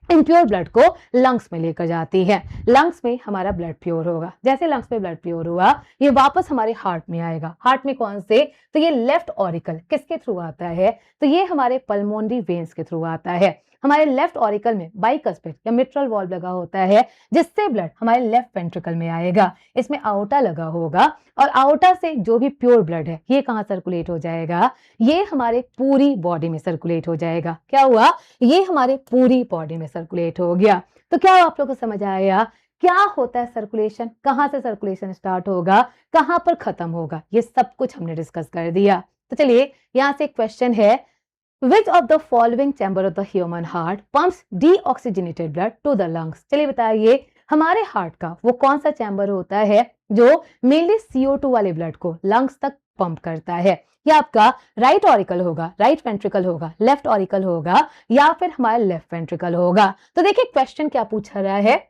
Speaker 1: इम्प्योर ब्लड को लंग्स में लेकर जाती है। लंग्स में हमारा ब्लड प्योर होगा, जैसे लंग्स में ब्लड प्योर हुआ ये वापस हमारे हार्ट में आएगा। हार्ट में कौन से? तो ये लेफ्ट ऑरिकल किसके थ्रू आता है? तो ये हमारे पल्मोनरी वेन्स के थ्रू आता है। हमारे लेफ्ट ऑरिकल में बाइकस्पिड या मिट्रल वॉल्व लगा होता है जिससे ब्लड हमारे लेफ्ट वेंट्रिकल में आएगा। इसमें आउटा लगा होगा और आउटा से जो भी प्योर ब्लड है ये कहाँ सर्कुलेट हो जाएगा? ये हमारे पूरी बॉडी में सर्कुलेट हो जाएगा। क्या हुआ? ये हमारे पूरी बॉडी में सर्कुलेट हो गया। तो क्या आप लोगों को समझ आया क्या होता है सर्कुलेशन, कहां से सर्कुलेशन स्टार्ट होगा, कहां पर खत्म होगा, ये सब कुछ हमने डिस्कस कर दिया। तो चलिए यहां से एक क्वेश्चन है, Which of the following chamber of the human heart pumps deoxygenated blood to the lungs? चलिए बताइए हमारे हार्ट का वो कौन सा चैम्बर होता है जो मेनली CO2 वाले ब्लड को लंग्स तक पंप करता है? या आपका राइट ऑरिकल होगा, राइट वेंट्रिकल होगा, लेफ्ट ऑरिकल होगा या फिर हमारा लेफ्ट वेंट्रिकल होगा? तो देखिए क्वेश्चन क्या पूछा रहा है,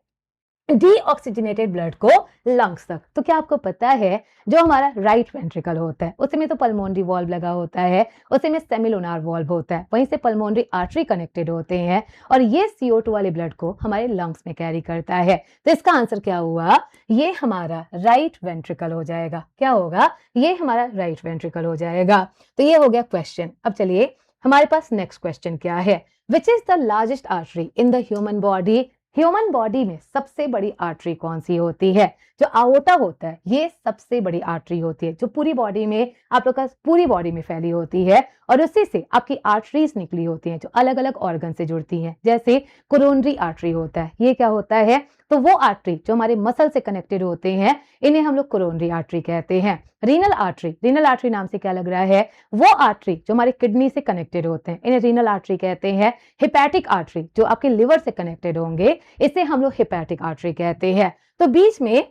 Speaker 1: डीऑक्सीजनेटेड ब्लड को लंग्स तक। तो क्या आपको पता है जो हमारा राइट वेंट्रिकल होता है उसमें तो पल्मोनरी वॉल्व लगा होता है, उसमें सेमिलुनार वॉल्व होता है, वहीं से पल्मोनरी आर्टरी कनेक्टेड होते हैं और ये CO2 वाले ब्लड को हमारे लंग्स में कैरी करता है। तो इसका आंसर क्या हुआ? ये हमारा राइट वेंट्रिकल हो जाएगा। क्या होगा? ये हमारा राइट वेंट्रिकल हो जाएगा। तो ये हो गया क्वेश्चन। अब चलिए हमारे पास नेक्स्ट क्वेश्चन क्या है, विच is the largest artery in the human body? Human body में सबसे बड़ी आर्टरी कौन सी होती है? जो आर्टरी होता है ये सबसे बड़ी आर्टरी होती है जो पूरी बॉडी में आप लोग का पूरी बॉडी में फैली होती है और उसी से आपकी आर्टरीज निकली होती हैं जो अलग अलग ऑर्गन से जुड़ती हैं। जैसे कोरोनरी आर्टरी होता है, ये क्या होता है? तो वो आर्टरी जो हमारे मसल से कनेक्टेड होते हैं इन्हें हम लोग कोरोनरी आर्टरी कहते हैं। रीनल आर्टरी नाम से क्या लग रहा है? वो आर्टरी जो हमारे किडनी से कनेक्टेड होते हैं इन्हें रीनल आर्टरी कहते हैं। हिपैटिक आर्टरी जो आपके लिवर से कनेक्टेड होंगे इसे हम लोग हिपैटिक आर्टरी कहते हैं। तो बीच में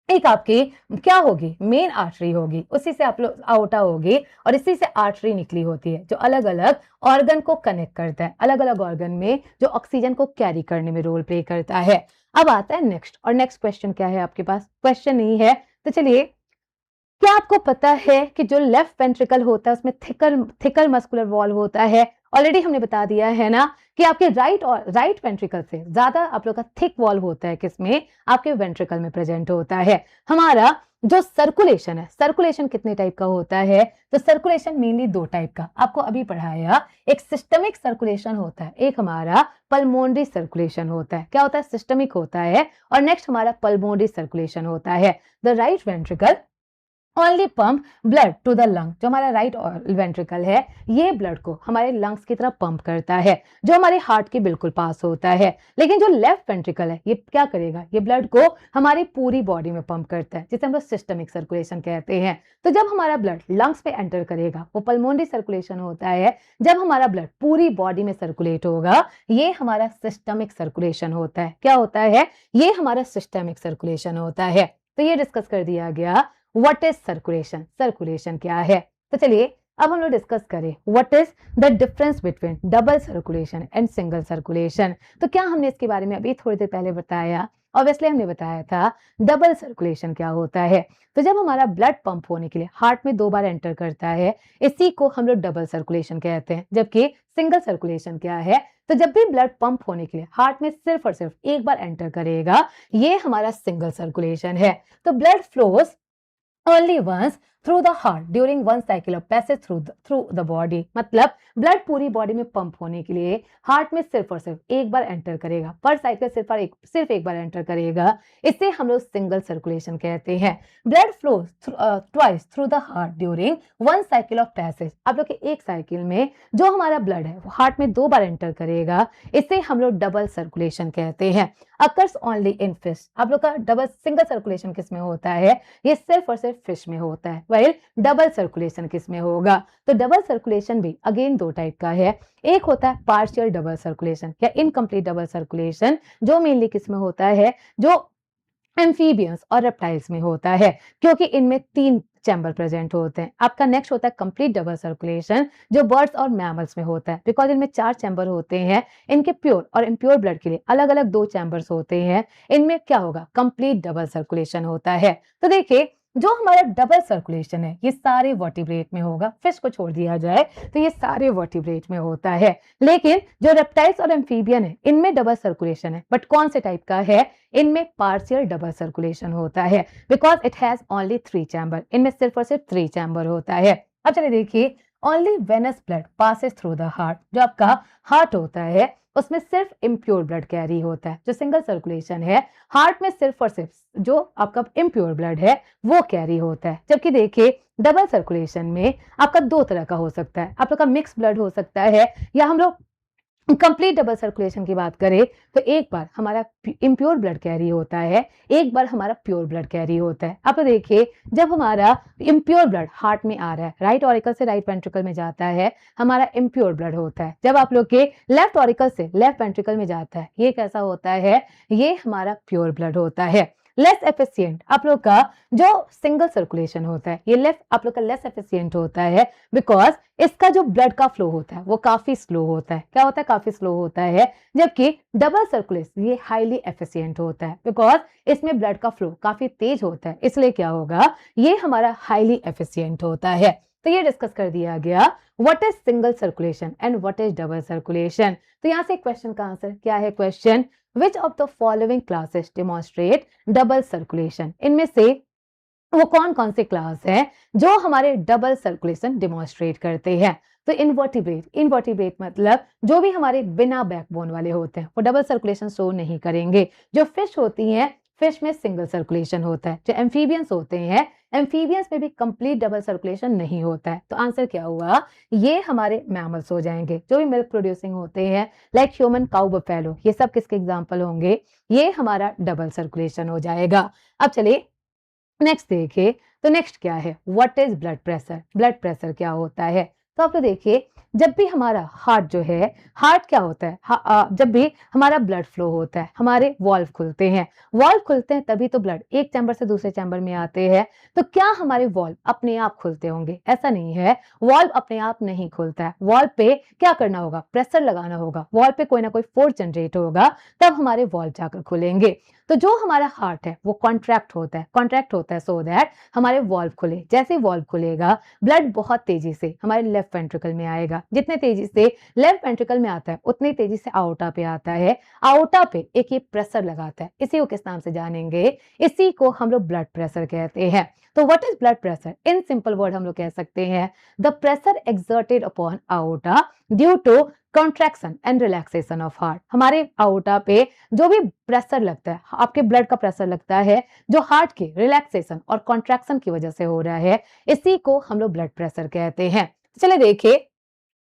Speaker 1: एक आपकी क्या होगी, मेन आर्टरी होगी, उसी से आप लोग आउटा होगी और इसी से आर्टरी निकली होती है जो अलग अलग ऑर्गन को कनेक्ट करता है, अलग अलग ऑर्गन में जो ऑक्सीजन को कैरी करने में रोल प्ले करता है। अब आता है नेक्स्ट, और नेक्स्ट क्वेश्चन क्या है आपके पास, क्वेश्चन नहीं है तो चलिए, क्या आपको पता है कि जो लेफ्ट वेंट्रिकल होता है उसमें थिकर थिकर मस्कुलर वॉल होता है। ऑलरेडी हमने बता दिया है ना कि आपके राइट वेंट्रिकल से ज्यादा आप लोग का थिक वॉल होता है, किसमें, आपके वेंट्रिकल में प्रेजेंट होता है। हमारा जो सर्कुलेशन है, सर्कुलेशन कितने टाइप का होता है, तो सर्कुलेशन मेनली दो टाइप का आपको अभी पढ़ाया। एक सिस्टमिक सर्कुलेशन होता है, एक हमारा पल्मोनरी सर्कुलेशन होता है। क्या होता है, सिस्टमिक होता है, और नेक्स्ट हमारा पल्मोनरी सर्कुलेशन होता है। The right ventricle only pump blood to the lung, जो हमारा राइट वेंट्रिकल है ये ब्लड को हमारे लंग्स की तरफ पंप करता है, जो हमारे हार्ट के बिल्कुल पास होता है। लेकिन जो लेफ्ट वेंट्रिकल है ये क्या करेगा, ये ब्लड को हमारी पूरी बॉडी में पंप करता है, जिसे हम लोग सिस्टमिक सर्कुलेशन कहते हैं। तो जब हमारा ब्लड लंग्स पे एंटर करेगा वो पल्मोनरी सर्कुलेशन होता है, जब हमारा ब्लड पूरी बॉडी में सर्कुलेट होगा ये हमारा सिस्टमिक सर्कुलेशन होता है। क्या होता है, ये हमारा सिस्टमिक सर्कुलेशन होता है। तो ये डिस्कस कर दिया गया व्हाट इज सर्कुलेशन, सर्कुलेशन क्या है। तो चलिए अब हम लोग डिस्कस करें what is the difference between double circulation and single circulation. तो क्या हमने इसके बारे में अभी थोड़ी देर पहले बताया, ऑब्वियसली हमने बताया था डबल सर्कुलेशन क्या होता है। तो जब हमारा ब्लड पंप होने के लिए हार्ट में 2 बार एंटर करता है, इसी को हम लोग डबल सर्कुलेशन कहते हैं। जबकि सिंगल सर्कुलेशन क्या है, तो जब भी ब्लड पंप होने के लिए हार्ट में सिर्फ और सिर्फ एक बार एंटर करेगा ये हमारा सिंगल सर्कुलेशन है। तो blood flows only once through the heart during one cycle of passage through the body, मतलब ब्लड पूरी बॉडी में पंप होने के लिए हार्ट में सिर्फ और सिर्फ एक बार एंटर करेगा, पर साइकिल सिर्फ एक बार एंटर करेगा, इसे हम लोग सिंगल सर्कुलेशन कहते हैं। Blood flow twice through the heart during one cycle of passage, आप लोग के एक साइकिल में जो हमारा ब्लड है वो हार्ट में 2 बार एंटर करेगा, इसे हम लोग डबल सर्कुलेशन कहते हैं। अकर्स ओनली इन फिश, आप लोग का डबल सिंगल सर्कुलेशन किस में होता है, ये सिर्फ और सिर्फ फिश में होता है। वेल डबल सर्कुलेशन किस में होगा, तो डबल सर्कुलेशन भी अगेन 2 टाइप का है। एक होता है पार्शियल डबल सर्कुलेशन या इनकम्प्लीट डबल सर्कुलेशन, जो मेनली किस में होता है, जो एम्फीबियंस और रेप्टाइल्स में होता है, क्योंकि इनमें 3 चैम्बर प्रेजेंट होते हैं। आपका नेक्स्ट होता है कंप्लीट डबल सर्कुलेशन, जो बर्ड्स और मैमल्स में होता है, बिकॉज इनमें 4 चैम्बर होते हैं। इनके प्योर और इम्प्योर ब्लड के लिए अलग अलग 2 चैम्बर्स होते हैं। इनमें क्या होगा, कंप्लीट डबल सर्कुलेशन होता है। तो देखिए जो हमारा डबल सर्कुलेशन है ये सारे वर्टिब्रेट में होगा, फिश को छोड़ दिया जाए तो ये सारे वर्टिब्रेट में होता है। लेकिन जो रेप्टाइल्स और एम्फीबियन है इनमें डबल सर्कुलेशन है, बट कौन से टाइप का है, इनमें पार्शियल डबल सर्कुलेशन होता है, because it has only 3 chamber, इनमें सिर्फ और सिर्फ 3 चैम्बर होता है। अब चलिए देखिए, only venous blood passes through the heart, जो आपका हार्ट होता है उसमें सिर्फ इम्प्योर ब्लड कैरी होता है। जो सिंगल सर्कुलेशन है हार्ट में सिर्फ और सिर्फ जो आपका इम्प्योर ब्लड है वो कैरी होता है। जबकि देखिए डबल सर्कुलेशन में आपका 2 तरह का हो सकता है, आप लोग का मिक्स ब्लड हो सकता है, या हम लोग कंप्लीट डबल सर्कुलेशन की बात करें तो एक बार हमारा इम्प्योर ब्लड कैरी होता है, एक बार हमारा प्योर ब्लड कैरी होता है। आप देखिए जब हमारा इम्प्योर ब्लड हार्ट में आ रहा है, राइट ऑरिकल से राइट वेंट्रिकल में जाता है, हमारा इम्प्योर ब्लड होता है। जब आप लोग के लेफ्ट ऑरिकल से लेफ्ट वेंट्रिकल में जाता है ये कैसा होता है, ये हमारा प्योर ब्लड होता है। लेस एफिशिएंट आप लोग का जो सिंगल सर्कुलेशन होता है ये लेफ्ट आप लोग का लेस एफिशिएंट होता है, बिकॉज इसका जो ब्लड का फ्लो होता है वो काफी स्लो होता है। क्या होता है, काफी स्लो होता है। जबकि डबल सर्कुलेशन ये हाईली एफिशिएंट होता है, बिकॉज इसमें ब्लड का फ्लो काफी तेज होता है, इसलिए क्या होगा, ये हमारा हाईली एफिशिएंट होता है। तो ये डिस्कस कर दिया गया what is single circulation and what is double circulation. तो यहाँ से क्वेश्चन का आंसर क्या है, question which of the following classes demonstrate double circulation, इनमें से वो कौन कौन से क्लास है जो हमारे डबल सर्कुलेशन डिमॉन्स्ट्रेट करते हैं। तो इनवर्टिब्रेट, इनवर्टिब्रेट मतलब जो भी हमारे बिना बैकबोन वाले होते हैं वो डबल सर्कुलेशन शो नहीं करेंगे। जो फिश होती हैं फिश में सिंगल सर्कुलेशन होता है। जो एम्फीबियंस होते हैं एम्फीबियंस में भी कंप्लीट डबल सर्कुलेशन नहीं होता है। तो आंसर क्या हुआ, ये हमारे मैमल्स हो जाएंगे जो भी मिल्क प्रोड्यूसिंग होते हैं, लाइक ह्यूमन, काऊ, बफेलो, ये सब किसके एग्जाम्पल होंगे, ये हमारा डबल सर्कुलेशन हो जाएगा। अब चलिए नेक्स्ट देखिए, तो नेक्स्ट क्या है, what is blood pressure, blood pressure क्या होता है। तो आप लोग देखिए जब भी हमारा हार्ट जो है, हार्ट क्या होता है, जब भी हमारा ब्लड फ्लो होता है, हमारे वॉल्व खुलते हैं, वॉल्व खुलते हैं तभी तो ब्लड एक चैम्बर से दूसरे चैम्बर में आते हैं। तो क्या हमारे वॉल्व अपने आप खुलते होंगे? ऐसा नहीं है, वॉल्व अपने आप नहीं खुलता है। वॉल्व पे क्या करना होगा? प्रेशर लगाना होगा, वॉल्व पे कोई ना कोई फोर्स जनरेट होगा, तब हमारे वॉल्व जाकर खुलेंगे। तो जो हमारा हार्ट है वो कॉन्ट्रैक्ट होता है सो दैट हमारे वॉल्व खुले। जैसे वॉल्व खुलेगा, ब्लड बहुत तेजी से हमारे लेफ्ट वेंट्रिकल में आएगा। जितने तेजी से लेफ्ट वेंट्रिकल में आता है उतनी तेजी से आउटा पे आता है। आउटा पे एक ये प्रेशर लगाता है, इसी को किस नाम से जानेंगे? इसी को हम लोग ब्लड प्रेशर कहते हैं। तो what is blood pressure? In simple word हम लोग कह सकते हैं the pressure exerted upon aorta due to contraction and relaxation of heart. हमारे आउटा पे जो भी प्रेशर लगता है, आपके ब्लड का प्रेशर लगता है, जो हार्ट के रिलैक्सेशन और कॉन्ट्रैक्शन की वजह से हो रहा है, इसी को हम लोग ब्लड प्रेशर कहते हैं। चलिए देखिए,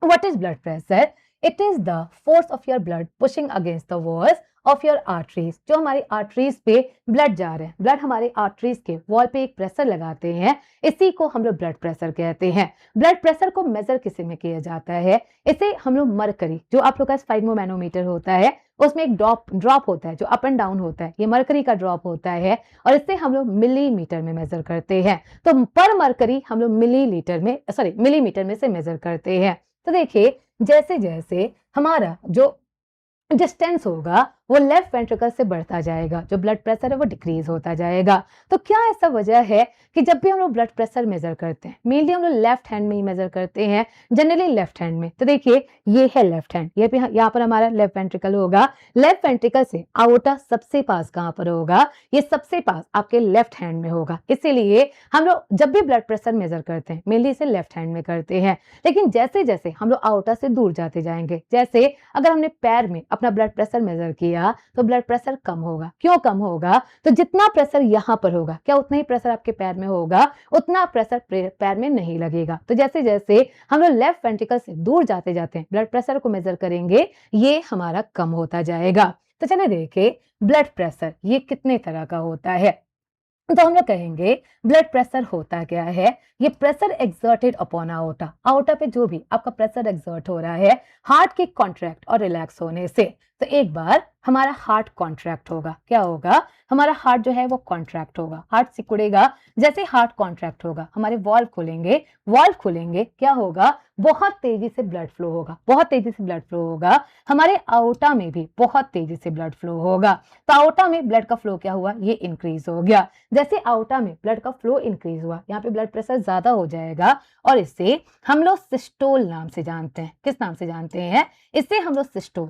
Speaker 1: what is blood pressure? It is the force of your blood pushing against the walls of your arteries। जो हमारी आर्टरीज पे ब्लड जा रहे हैं, ब्लड हमारे आर्टरीज के वॉल पे एक प्रेशर लगाते हैं, इसी को हम लोग ब्लड प्रेशर कहते हैं। ब्लड प्रेशर को मेजर किसी में किया जाता है, इसे हम लोग मरकरी, जो आप लोग का स्फाइग्मो मैनोमीटर होता है, उसमें एक ड्रॉप होता है जो अप एंड डाउन होता है, ये मरकरी का ड्रॉप होता है और इससे हम लोग मिलीमीटर में मेजर करते हैं। तो पर मरकरी हम लोग मिलीमीटर में से मेजर करते हैं। तो देखिए, जैसे जैसे हमारा जो डिस्टेंस होगा वो लेफ्ट वेंट्रिकल से बढ़ता जाएगा, जो ब्लड प्रेशर है वो डिक्रीज होता जाएगा। तो क्या ऐसा वजह है कि जब भी हम लोग ब्लड प्रेशर मेजर करते हैं, मेनली हम लोग लेफ्ट हैंड में ही मेजर करते हैं, जनरली लेफ्ट हैंड में। तो देखिए, ये है लेफ्ट हैंड, ये भी यहाँ पर हमारा लेफ्ट वेंट्रिकल होगा। लेफ्ट वेंट्रिकल से आउटा सबसे पास कहाँ पर होगा? ये सबसे पास आपके लेफ्ट हैंड में होगा। इसीलिए हम लोग जब भी ब्लड प्रेशर मेजर करते हैं, मेनली इसे लेफ्ट हैंड में करते हैं। लेकिन जैसे जैसे हम लोग आउटा से दूर जाते जाएंगे, जैसे अगर हमने पैर में अपना ब्लड प्रेशर मेजर किया तो ब्लड प्रेशर कम होगा। क्यों कम होगा? तो जितना प्रेशर यहां पर होगा, क्या उतना ही प्रेशर आपके पैर में होगा? उतना प्रेशर पैर में नहीं लगेगा। तो जैसे जैसे हम लोग लेफ्ट वेंट्रिकल से दूर जाते जाते हैं, ब्लड प्रेशर को मेजर करेंगे, ये हमारा कम होता जाएगा। तो चलिए देखें, ब्लड प्रेशर ये कितने तरह का होता है। तो हम लोग कहेंगे ब्लड प्रेशर होता क्या है? ये pressure exerted upon outta, outta पे जो भी आपका प्रेशर एक्सर्ट हो रहा है हार्ट के कॉन्ट्रैक्ट और रिलैक्स होने से। तो एक बार हमारा हार्ट कॉन्ट्रैक्ट होगा, क्या होगा? हमारा हार्ट जो है वो कॉन्ट्रैक्ट होगा, हार्ट सिकुड़ेगा। जैसे हार्ट कॉन्ट्रैक्ट होगा, हमारे वॉल्व खुलेंगे, क्या होगा? बहुत तेजी से ब्लड फ्लो होगा, बहुत तेजी से ब्लड फ्लो होगा। हमारे आउटा में भी बहुत तेजी से ब्लड फ्लो होगा। तो आउटा में ब्लड का फ्लो क्या हुआ? ये इंक्रीज हो गया। जैसे आउटा में ब्लड का फ्लो इंक्रीज हुआ, यहाँ पे ब्लड प्रेशर ज्यादा हो जाएगा और इससे हम लोग सिस्टोल नाम से जानते हैं। किस नाम से जानते हैं? इससे हम लोग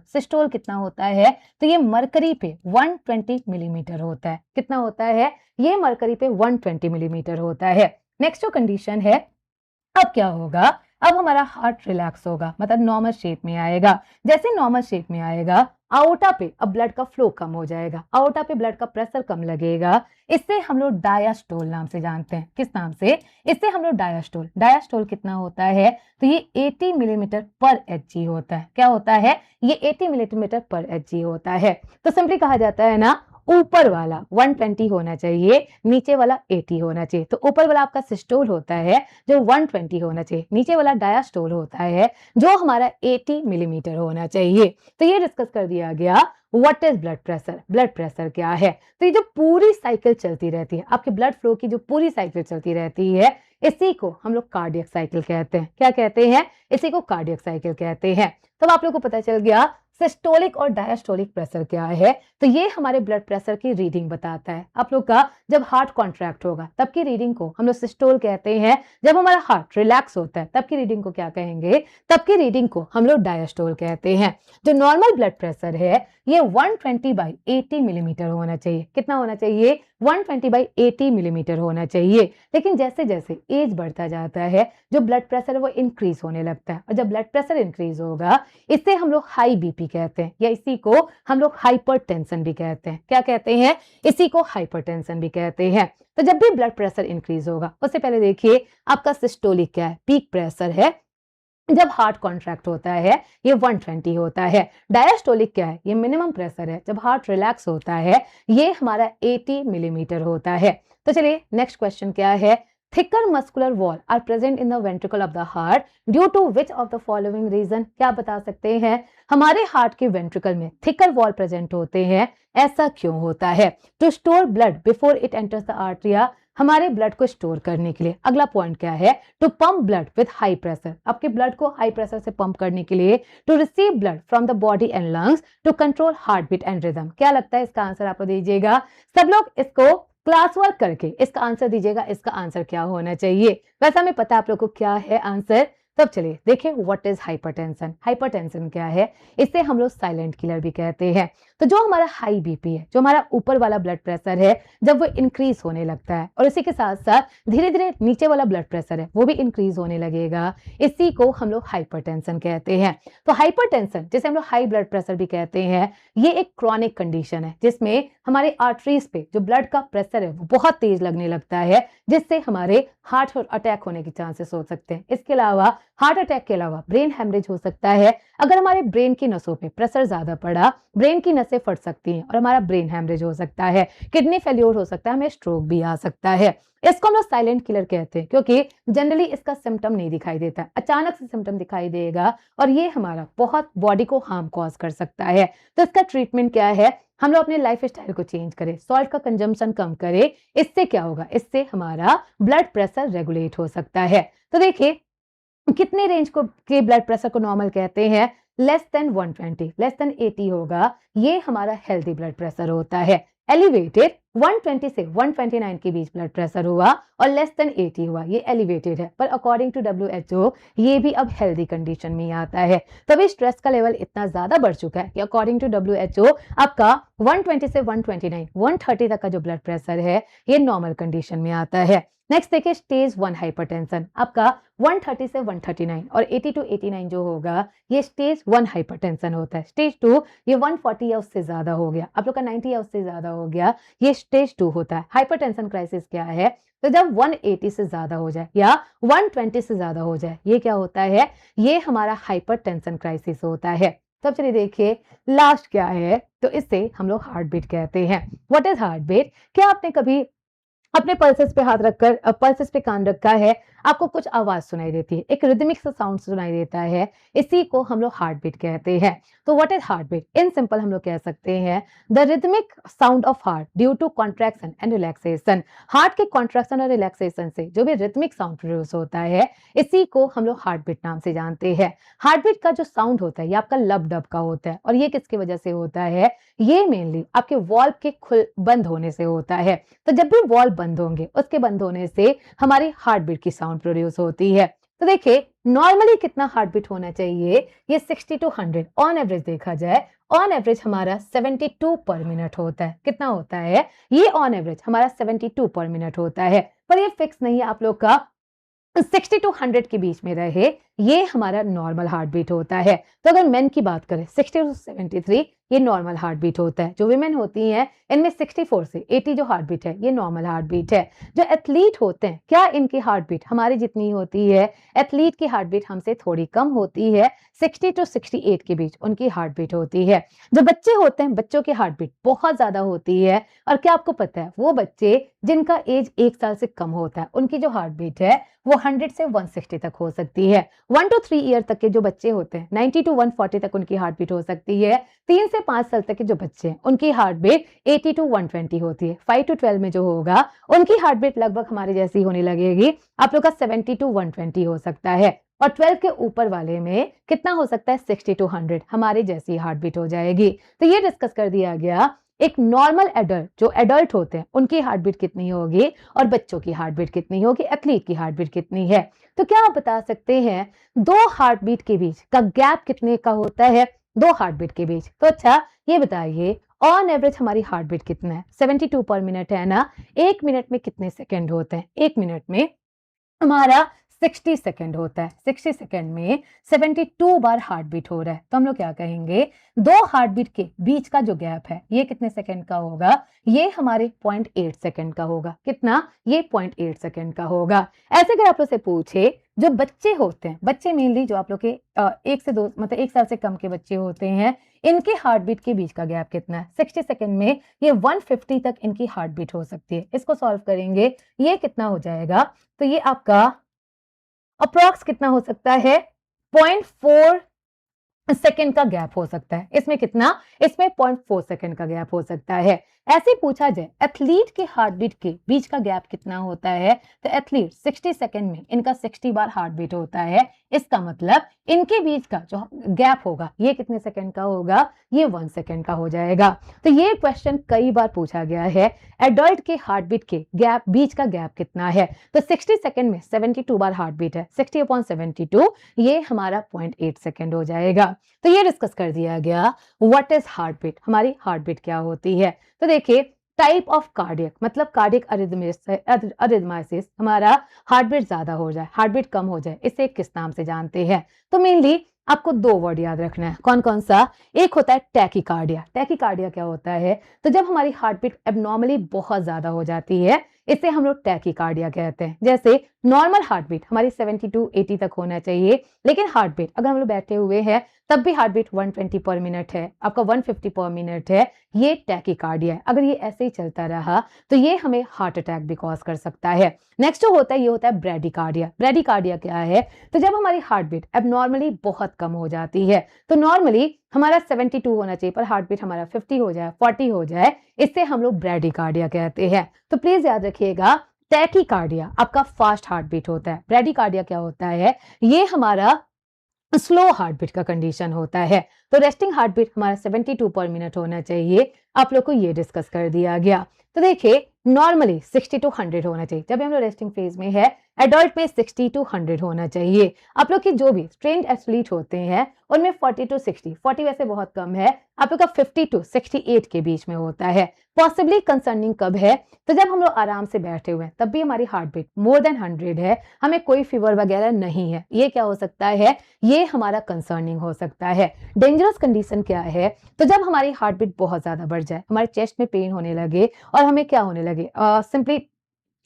Speaker 1: सिस्टोल कितना होता है? तो ये मरकरी पे 120 मिलीमीटर होता है। कितना होता है? ये मरकरी पे 120 मिलीमीटर होता है। नेक्स्ट जो कंडीशन है, अब क्या होगा? अब हमारा हार्ट रिलैक्स होगा, मतलब नॉर्मल शेप में आएगा। जैसे नॉर्मल शेप में आएगा, आउटा पे अब ब्लड का फ्लो कम हो जाएगा, आउटा पे ब्लड का प्रेशर कम लगेगा। इससे हम लोग डायास्टोल नाम से जानते हैं। किस नाम से? इससे हम लोग डायास्टोल कितना होता है? तो ये 80 मिलीमीटर पर एचजी होता है। क्या होता है? ये 80 मिलीमीटर पर एचजी होता है। तो सिंपली कहा जाता है ना, ऊपर वाला 120 होना चाहिए, नीचे वाला 80 होना चाहिए। तो ऊपर वाला आपका सिस्टोल होता है जो 120 होना चाहिए, नीचे वाला डायास्टोल होता है जो हमारा 80 मिलीमीटर होना चाहिए। तो ये डिस्कस कर दिया गया what is blood pressure, blood pressure क्या है। तो ये जो पूरी साइकिल चलती रहती है, आपके ब्लड फ्लो की जो पूरी साइकिल चलती रहती है, इसी को हम लोग कार्डियक साइकिल कहते हैं। क्या कहते हैं? इसी को कार्डियक साइकिल कहते हैं। तब आप लोग को पता चल गया सिस्टोलिक और डायस्टोलिक प्रेशर क्या है। तो ये हमारे ब्लड प्रेशर की रीडिंग बताता है। आप लोग का जब हार्ट कॉन्ट्रैक्ट होगा तब की रीडिंग को हम लोग सिस्टोल कहते हैं। जब हमारा हार्ट रिलैक्स होता है तब की रीडिंग को क्या कहेंगे? तब की रीडिंग को हम लोग डायस्टोल कहते हैं। जो नॉर्मल ब्लड प्रेशर है ये 120/80 मिलीमीटर होना चाहिए। कितना होना चाहिए? 120/80 मिलीमीटर होना चाहिए। लेकिन जैसे जैसे एज बढ़ता जाता है, जो ब्लड प्रेशर है वो इंक्रीज होने लगता है, और जब ब्लड प्रेशर इंक्रीज होगा, इससे हम लोग हाई बीपी कहते हैं, या इसी को हम लोग हाइपरटेंशन भी कहते हैं। क्या कहते हैं? इसी को हाइपरटेंशन भी कहते हैं। तो जब भी ब्लड प्रेशर इंक्रीज होगा, उससे पहले देखिए आपका सिस्टोलिक क्या है? पीक प्रेशर है। जब हार्ट कॉन्ट्रैक्ट होता है ये 120 होता है। डायस्टोलिक क्या है? ये मिनिमम प्रेशर है। जब हार्ट रिलैक्स होता है ये हमारा 80 मिलीमीटर होता है। तो चलिए नेक्स्ट क्वेश्चन क्या है? Thicker muscular wall are present in the ventricle of the heart due to which of the following reason? क्या बता सकते हैं? हमारे हार्ट के वेंट्रिकल में थिकर वॉल प्रेजेंट होते हैं, ऐसा क्यों होता है? To store blood before it enters the arteria, हमारे ब्लड को स्टोर करने के लिए। अगला पॉइंट क्या है? To pump blood with high pressure, आपके ब्लड को हाई प्रेशर से पंप करने के लिए। To receive blood from the body and lungs to control heart beat and rhythm. क्या लगता है इसका आंसर आपको दीजिएगा? सब लोग इसको क्लास वर्क करके इसका आंसर दीजिएगा, इसका आंसर क्या होना चाहिए। वैसे हमें पता है आप लोग को क्या है आंसर। तब चलिए देखें व्हाट इज हाइपरटेंशन। हाइपरटेंशन क्या है? इसे हम लोग साइलेंट किलर भी कहते हैं। तो जो हमारा हाई बीपी है, जो हमारा ऊपर वाला ब्लड प्रेशर है, जब वो इंक्रीज होने लगता है और इसी के साथ साथ धीरे धीरे नीचे वाला ब्लड प्रेशर है वो भी इंक्रीज होने लगेगा, इसी को हम लोग हाइपरटेंशन कहते हैं। तो हाइपरटेंशन, जिसे हम लोग हाई ब्लड प्रेशर भी कहते हैं, ये एक क्रॉनिक कंडीशन है जिसमें हमारे आर्टरीज पे जो ब्लड का प्रेशर है वो बहुत तेज लगने लगता है, जिससे हमारे हार्ट अटैक होने के चांसेस हो सकते हैं। इसके अलावा हार्ट अटैक के अलावा ब्रेन हेमरेज हो सकता है। अगर हमारे ब्रेन की नसों पे प्रेशर ज्यादा पड़ा, ब्रेन की नसें फट सकती हैं और हमारा ब्रेन हेमरेज हो सकता है, किडनी फेल्योर हो सकता है, हमें स्ट्रोक भी आ सकता है। इसको हम लोग साइलेंट किलर कहते हैं क्योंकि जनरली इसका सिम्टम नहीं दिखाई देता, अचानक से सिम्टम दिखाई देगा और ये हमारा बहुत बॉडी को हार्म कॉज कर सकता है। तो इसका ट्रीटमेंट क्या है? हम लोग अपने लाइफ स्टाइल को चेंज करें, सॉल्ट का कंजम्पशन कम करें। इससे क्या होगा? इससे हमारा ब्लड प्रेशर रेगुलेट हो सकता है। तो देखिए कितने रेंज को के ब्लड प्रेशर को नॉर्मल कहते हैं? लेस देन 120, लेस देन 80 होगा, ये हमारा हेल्दी ब्लड प्रेशर होता है। एलिवेटेड 120 से 129 के बीच ब्लड प्रेशर हुआ और लेस देन 80 हुआ, ये एलिवेटेड है। पर अकॉर्डिंग टू WHO ये भी अब हेल्दी कंडीशन में आता है। तभी स्ट्रेस का लेवल इतना ज्यादा बढ़ चुका है कि अकॉर्डिंग टू WHO आपका 120 से 129 130 तक का जो ब्लड प्रेशर है ये नॉर्मल कंडीशन में आता है। नेक्स्ट देखिए स्टेज 1 हाइपरटेंशन, आपका 130 से 139 और 80 टू 89 जो होगा ये स्टेज 1 हाइपरटेंशन होता है। स्टेज 2 ये 140 या उससे ज्यादा हो गया, आप लोग का 90 या उससे ज्यादा हो गया, ये स्टेज 2 होता है। हाइपरटेंशन क्राइसिस क्या है? तो जब 180 से ज्यादा हो जाए या 120 से ज्यादा हो जाए, ये क्या होता है? ये हमारा हाइपरटेंशन क्राइसिस होता है। तब चलिए देखिए लास्ट क्या है, तो इसे हम लोग हार्ट बीट कहते हैं। What is heart beat? क्या आपने कभी अपने पल्सेस पे हाथ रखकर पल्सेस पे कान रखा है, आपको कुछ आवाज सुनाई देती है, एक रिदमिक सा साउंड सुनाई देता है, इसी को हम लोग हार्ट बीट कहते हैं। तो what is heart beat? In simple हम लोग कह सकते हैं the rhythmic sound of heart due to contraction and relaxation. Heart के कॉन्ट्रैक्शन और रिलैक्सेशन से जो भी रिदमिक साउंड प्रोड्यूस होता है, इसी को हम लोग हार्ट बीट नाम से जानते हैं। हार्ट बीट का जो साउंड होता है ये आपका लब डब का होता है और ये किसकी वजह से होता है? ये मेनली आपके वॉल्व के खुल बंद होने से होता है। तो जब भी वॉल्व बंद होंगे, उसके बंद होने से हमारी हार्ट बीट की साउंड प्रोड्यूस होती है। तो देखिए नॉर्मली कितना हार्ट बीट होना चाहिए? ये 60 टू 100 ऑन एवरेज देखा जाए, ऑन एवरेज हमारा 72 पर मिनट होता है। कितना होता है? ये ऑन एवरेज हमारा 72 पर मिनट होता है, पर ये फिक्स नहीं है आप लोग का 60 टू 100 के बीच में रहे, ये हमारा नॉर्मल हार्ट बीट होता है। तो अगर मेन की बात करें 60 टू 73 ये नॉर्मल हार्ट बीट होता है। जो विमेन होती हैं इनमें 64 से 80 जो हार्ट बीट है ये नॉर्मल हार्ट बीट है। जो एथलीट होते हैं क्या इनकी हार्ट बीट हमारी जितनी होती है? एथलीट की हार्ट बीट हमसे थोड़ी कम होती है, 60 टू 68 के बीच उनकी हार्ट बीट होती है। जो बच्चे होते हैं बच्चों की हार्ट बीट बहुत ज्यादा होती है। और क्या आपको पता है वो बच्चे जिनका एज 1 साल से कम होता है उनकी जो हार्ट बीट है वो 100 से 160 तक हो सकती है। 1 टू 3 ईयर तक के जो बच्चे होते हैं 90 टू 140 तक उनकी हार्ट बीट हो सकती है। 3 से 5 साल तक के जो बच्चे हैं उनकी हार्ट बीट 80 टू 120 होती है। 5 टू 12 में जो होगा उनकी हार्ट बीट लगभग हमारी जैसी होने लगेगी, आप लोग का 70 टू 120 हो सकता है। और 12 के ऊपर वाले में कितना हो सकता है? 60 टू 100 हमारी जैसी हार्ट बीट हो जाएगी। तो ये डिस्कस कर दिया गया एक नॉर्मल एडल्ट जो एडल्ट होते हैं उनकी हार्ट बीट कितनी होगी और बच्चों की हार्ट बीट कितनी होगी, एथलीट की हार्ट बीट कितनी है। तो क्या आप बता सकते हैं दो हार्ट बीट के बीच का गैप कितने का होता है? दो हार्ट बीट के बीच। तो अच्छा ये बताइए ऑन एवरेज हमारी हार्ट बीट कितना है? 72 पर मिनट है ना। 1 मिनट में कितने सेकंड होते हैं? 1 मिनट में हमारा 60 सेकंड होता है। 60 सेकंड में 72 बार हार्ट बीट हो रहा है, तो हम लोग क्या कहेंगे, दो हार्ट बीट के बीच का जो गैप है ये कितने सेकंड का होगा, ये हमारे 0.8 सेकंड का होगा। कितना, ये 0.8 सेकंड का होगा। ऐसे अगर आप लोग से पूछे, जो बच्चे होते हैं, बच्चे मेनली जो आप लोग के 1 से 2 मतलब 1 साल से कम के बच्चे होते हैं, इनके हार्ट बीट के बीच का गैप कितना है, 60 सेकंड में ये 150 तक इनकी हार्ट बीट हो सकती है। इसको सॉल्व करेंगे, ये कितना हो जाएगा, तो ये आपका अप्रॉक्स कितना हो सकता है, 0.4 सेकंड का गैप हो सकता है। इसमें कितना, इसमें 0.4 सेकंड का गैप हो सकता है। ऐसे पूछा जाए एथलीट के हार्ट बीट के बीच का गैप कितना होता है, तो एथलीट 60 सेकंड में इनका 60 बार हार्ट बीट होता है। इसका मतलब इनके बीच का जो गैप होगा ये कितने सेकंड का होगा, ये 1 सेकंड का हो जाएगा। तो ये क्वेश्चन कई बार पूछा गया है, एडल्ट के हार्ट बीट के गैप बीच का गैप कितना है, तो 60 सेकंड में 72 बार हार्ट बीट है, 60/72 ये हमारा 0.8 सेकंड हो जाएगा। तो ये डिस्कस कर दिया गया व्हाट इज हार्ट बीट, हमारी हार्ट बीट क्या होती है। तो देखिए, टाइप ऑफ कार्डियक मतलब कार्डियक अरिथमेसिस, हमारा हार्ट बीट ज्यादा हो जाए, हार्ट बीट कम हो जाए, इसे किस नाम से जानते हैं, तो मेनली आपको 2 वर्ड याद रखना है। कौन कौन सा, एक होता है टैकीकार्डिया। टैकीकार्डिया क्या होता है, तो जब हमारी हार्ट बीट एबनॉर्मली बहुत ज्यादा हो जाती है, इसे हम लोग टैकीकार्डिया कहते हैं। जैसे नॉर्मल हार्ट बीट हमारी 72-80 तक होना चाहिए, लेकिन हार्ट बीट अगर हम लोग बैठे हुए हैं तब भी हार्ट बीट 120 पर मिनट है, आपका 150 पर मिनट है, ये टैकीकार्डिया है। अगर ये ऐसे ही चलता रहा तो ये हमें हार्ट अटैक भी कॉज कर सकता है। नेक्स्ट जो होता है ये होता है ब्रेडिकार्डिया। ब्रेडिकार्डिया क्या है, तो जब हमारी हार्ट बीट एबनॉर्मली बहुत कम हो जाती है, तो नॉर्मली हमारा 72 होना चाहिए पर हार्ट बीट हमारा 50 हो जाए, 40 हो जाए, इससे हम लोग ब्रेडिकार्डिया कहते हैं। तो प्लीज याद रखिएगा, टैकीकार्डिया आपका फास्ट हार्ट बीट होता है, ब्रेडिकार्डिया क्या होता है, ये हमारा स्लो हार्ट बीट का कंडीशन होता है। तो रेस्टिंग हार्ट बीट हमारा 72 पर मिनट होना चाहिए, आप लोग को ये डिस्कस कर दिया गया। तो देखिए, नॉर्मली 60 to 100 होना चाहिए, जब हम लोग रेस्टिंग फेज में है, एडल्ट में 60 to 100 होना चाहिए। आप लोग की जो भी ट्रेंड एथलीट होते हैं उनमें 40 to 60, 40 वैसे बहुत कम है, आप लोग का 50 to 68 के बीच में होता है। पॉसिबली कंसर्निंग कब है, तो जब हम लोग आराम से बैठे हुए हैं तब भी हमारी हार्ट बीट मोर देन 100 है, हमें कोई फीवर वगैरह नहीं है, ये क्या हो सकता है, ये हमारा कंसर्निंग हो सकता है। डेंजरस कंडीशन क्या है, तो जब हमारी हार्ट बीट बहुत ज्यादा बढ़ जाए, हमारे चेस्ट में पेन होने लगे और हमें क्या होने लगे, सिंपली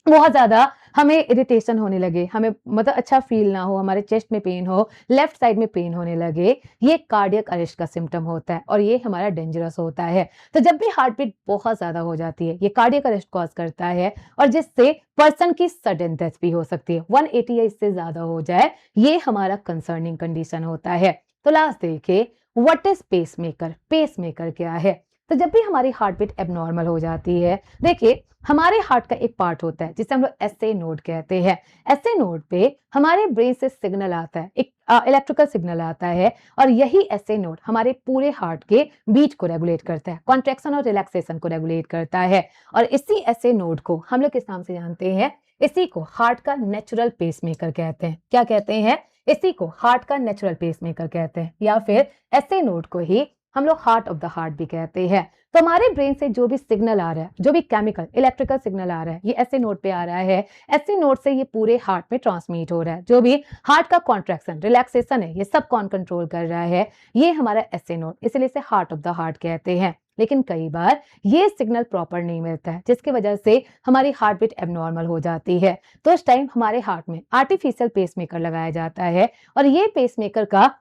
Speaker 1: बहुत ज्यादा हमें इरिटेशन होने लगे, हमें मतलब अच्छा फील ना हो, हमारे चेस्ट में पेन हो, लेफ्ट साइड में पेन होने लगे, ये कार्डियक अरेस्ट का सिम्टम होता है और ये हमारा डेंजरस होता है। तो जब भी हार्ट बीट बहुत ज्यादा हो जाती है, ये कार्डियक अरेस्ट कॉज करता है और जिससे पर्सन की सडन डेथ भी हो सकती है, 180 या इससे ज्यादा हो जाए, ये हमारा कंसर्निंग कंडीशन होता है। तो लास्ट देखिए, व्हाट इज पेसमेकर। पेसमेकर क्या है, तो जब भी हमारी हार्ट बीट एबनॉर्मल हो जाती है, देखिए हमारे हार्ट का एक पार्ट होता है जिसे हम लोग एसए नोड कहते हैं। एसए नोड पे हमारे ब्रेन से सिग्नल आता है, एक इलेक्ट्रिकल सिग्नल आता है और यही एसए नोड हमारे पूरे हार्ट के बीट को रेगुलेट करता है, कॉन्ट्रैक्शन और रिलैक्सेशन को रेगुलेट करता है। और इसी एसए नोड को हम लोग किस नाम से जानते हैं, इसी को हार्ट का नेचुरल पेसमेकर कहते हैं। क्या कहते हैं, इसी को हार्ट का नेचुरल पेसमेकर कहते हैं, या फिर एसए नोड को ही हम लोग हार्ट ऑफ द हार्ट भी कहते हैं। तो हमारे ब्रेन से जो भी सिग्नल आ रहा है, जो भी केमिकल इलेक्ट्रिकल सिग्नल आ रहा है, ये एसए नोड पे आ रहा है, एसए नोड से ये पूरे हार्ट में ट्रांसमिट हो रहा है। जो भी हार्ट का कॉन्ट्रैक्शन रिलैक्सेशन है, ये सब कौन कंट्रोल कर रहा है, ये हमारा एसए नोड, इसलिए इसे हार्ट ऑफ द हार्ट कहते हैं। लेकिन कई बार ये सिग्नल प्रॉपर नहीं मिलता है, जिसकी वजह से हमारी हार्ट बीट एबनॉर्मल हो जाती है। तो उस टाइम हमारे हार्ट में आर्टिफिशियल पेसमेकर लगाया जाता है और ये पेसमेकर का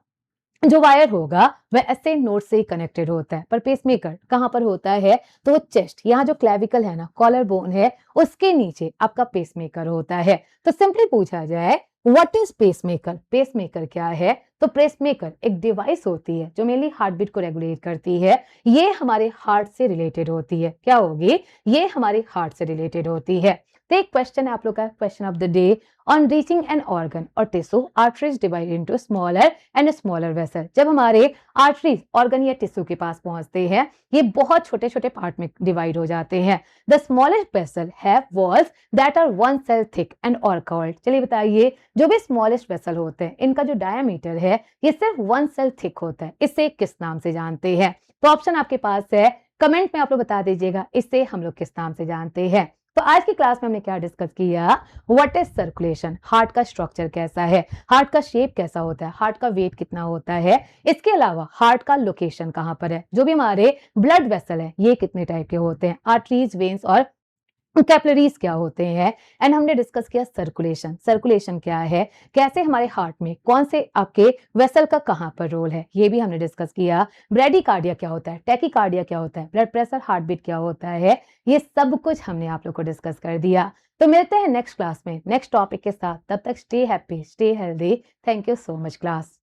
Speaker 1: जो वायर होगा वह एसए नोड से ही कनेक्टेड होता है। पर पेसमेकर कहां पर होता है, तो चेस्ट, यहाँ जो क्लेविकल है ना, कॉलर बोन है, उसके नीचे आपका पेसमेकर होता है। तो सिंपली पूछा जाए व्हाट इज पेसमेकर, पेसमेकर क्या है, तो पेसमेकर एक डिवाइस होती है जो मेनली हार्ट बीट को रेगुलेट करती है। ये हमारे हार्ट से रिलेटेड होती है, क्या होगी, ये हमारे हार्ट से रिलेटेड होती है। तो एक क्वेश्चन है आप लोग का, question of the day, on reaching an organ और tissue, arteries divide into smaller and smaller vessel. जब हमारे आर्टरीज ऑर्गन या टिश्यू के पास पहुंचते हैं, ये बहुत छोटे छोटे पार्ट में डिवाइड हो जाते हैं। The smallest vessel have walls that are 1 cell thick and are called. चलिए बताइए, जो भी स्मॉलेस्ट वेसल होते हैं, इनका जो डायमीटर है ये सिर्फ 1 सेल थिक होता है, इसे किस नाम से जानते हैं। तो ऑप्शन आपके पास है, कमेंट में आप लोग बता दीजिएगा इसे हम लोग किस नाम से जानते हैं। तो आज की क्लास में हमने क्या डिस्कस किया, व्हाट इज सर्कुलेशन, हार्ट का स्ट्रक्चर कैसा है, हार्ट का शेप कैसा होता है, हार्ट का वेट कितना होता है, इसके अलावा हार्ट का लोकेशन कहाँ पर है, जो भी हमारे ब्लड वेसल है ये कितने टाइप के होते हैं, आर्टरीज, वेन्स और कैपिलरीज क्या होते हैं। एंड हमने डिस्कस किया सर्कुलेशन, सर्कुलेशन क्या है, कैसे हमारे हार्ट में कौन से आपके वेसल का कहां पर रोल है, ये भी हमने डिस्कस किया। ब्रेडिकार्डिया क्या होता है, टैकीकार्डिया क्या होता है, ब्लड प्रेशर, हार्ट बीट क्या होता है, ये सब कुछ हमने आप लोग को डिस्कस कर दिया। तो मिलते हैं नेक्स्ट क्लास में नेक्स्ट टॉपिक के साथ, तब तक stay happy, stay healthy. Thank you so much class.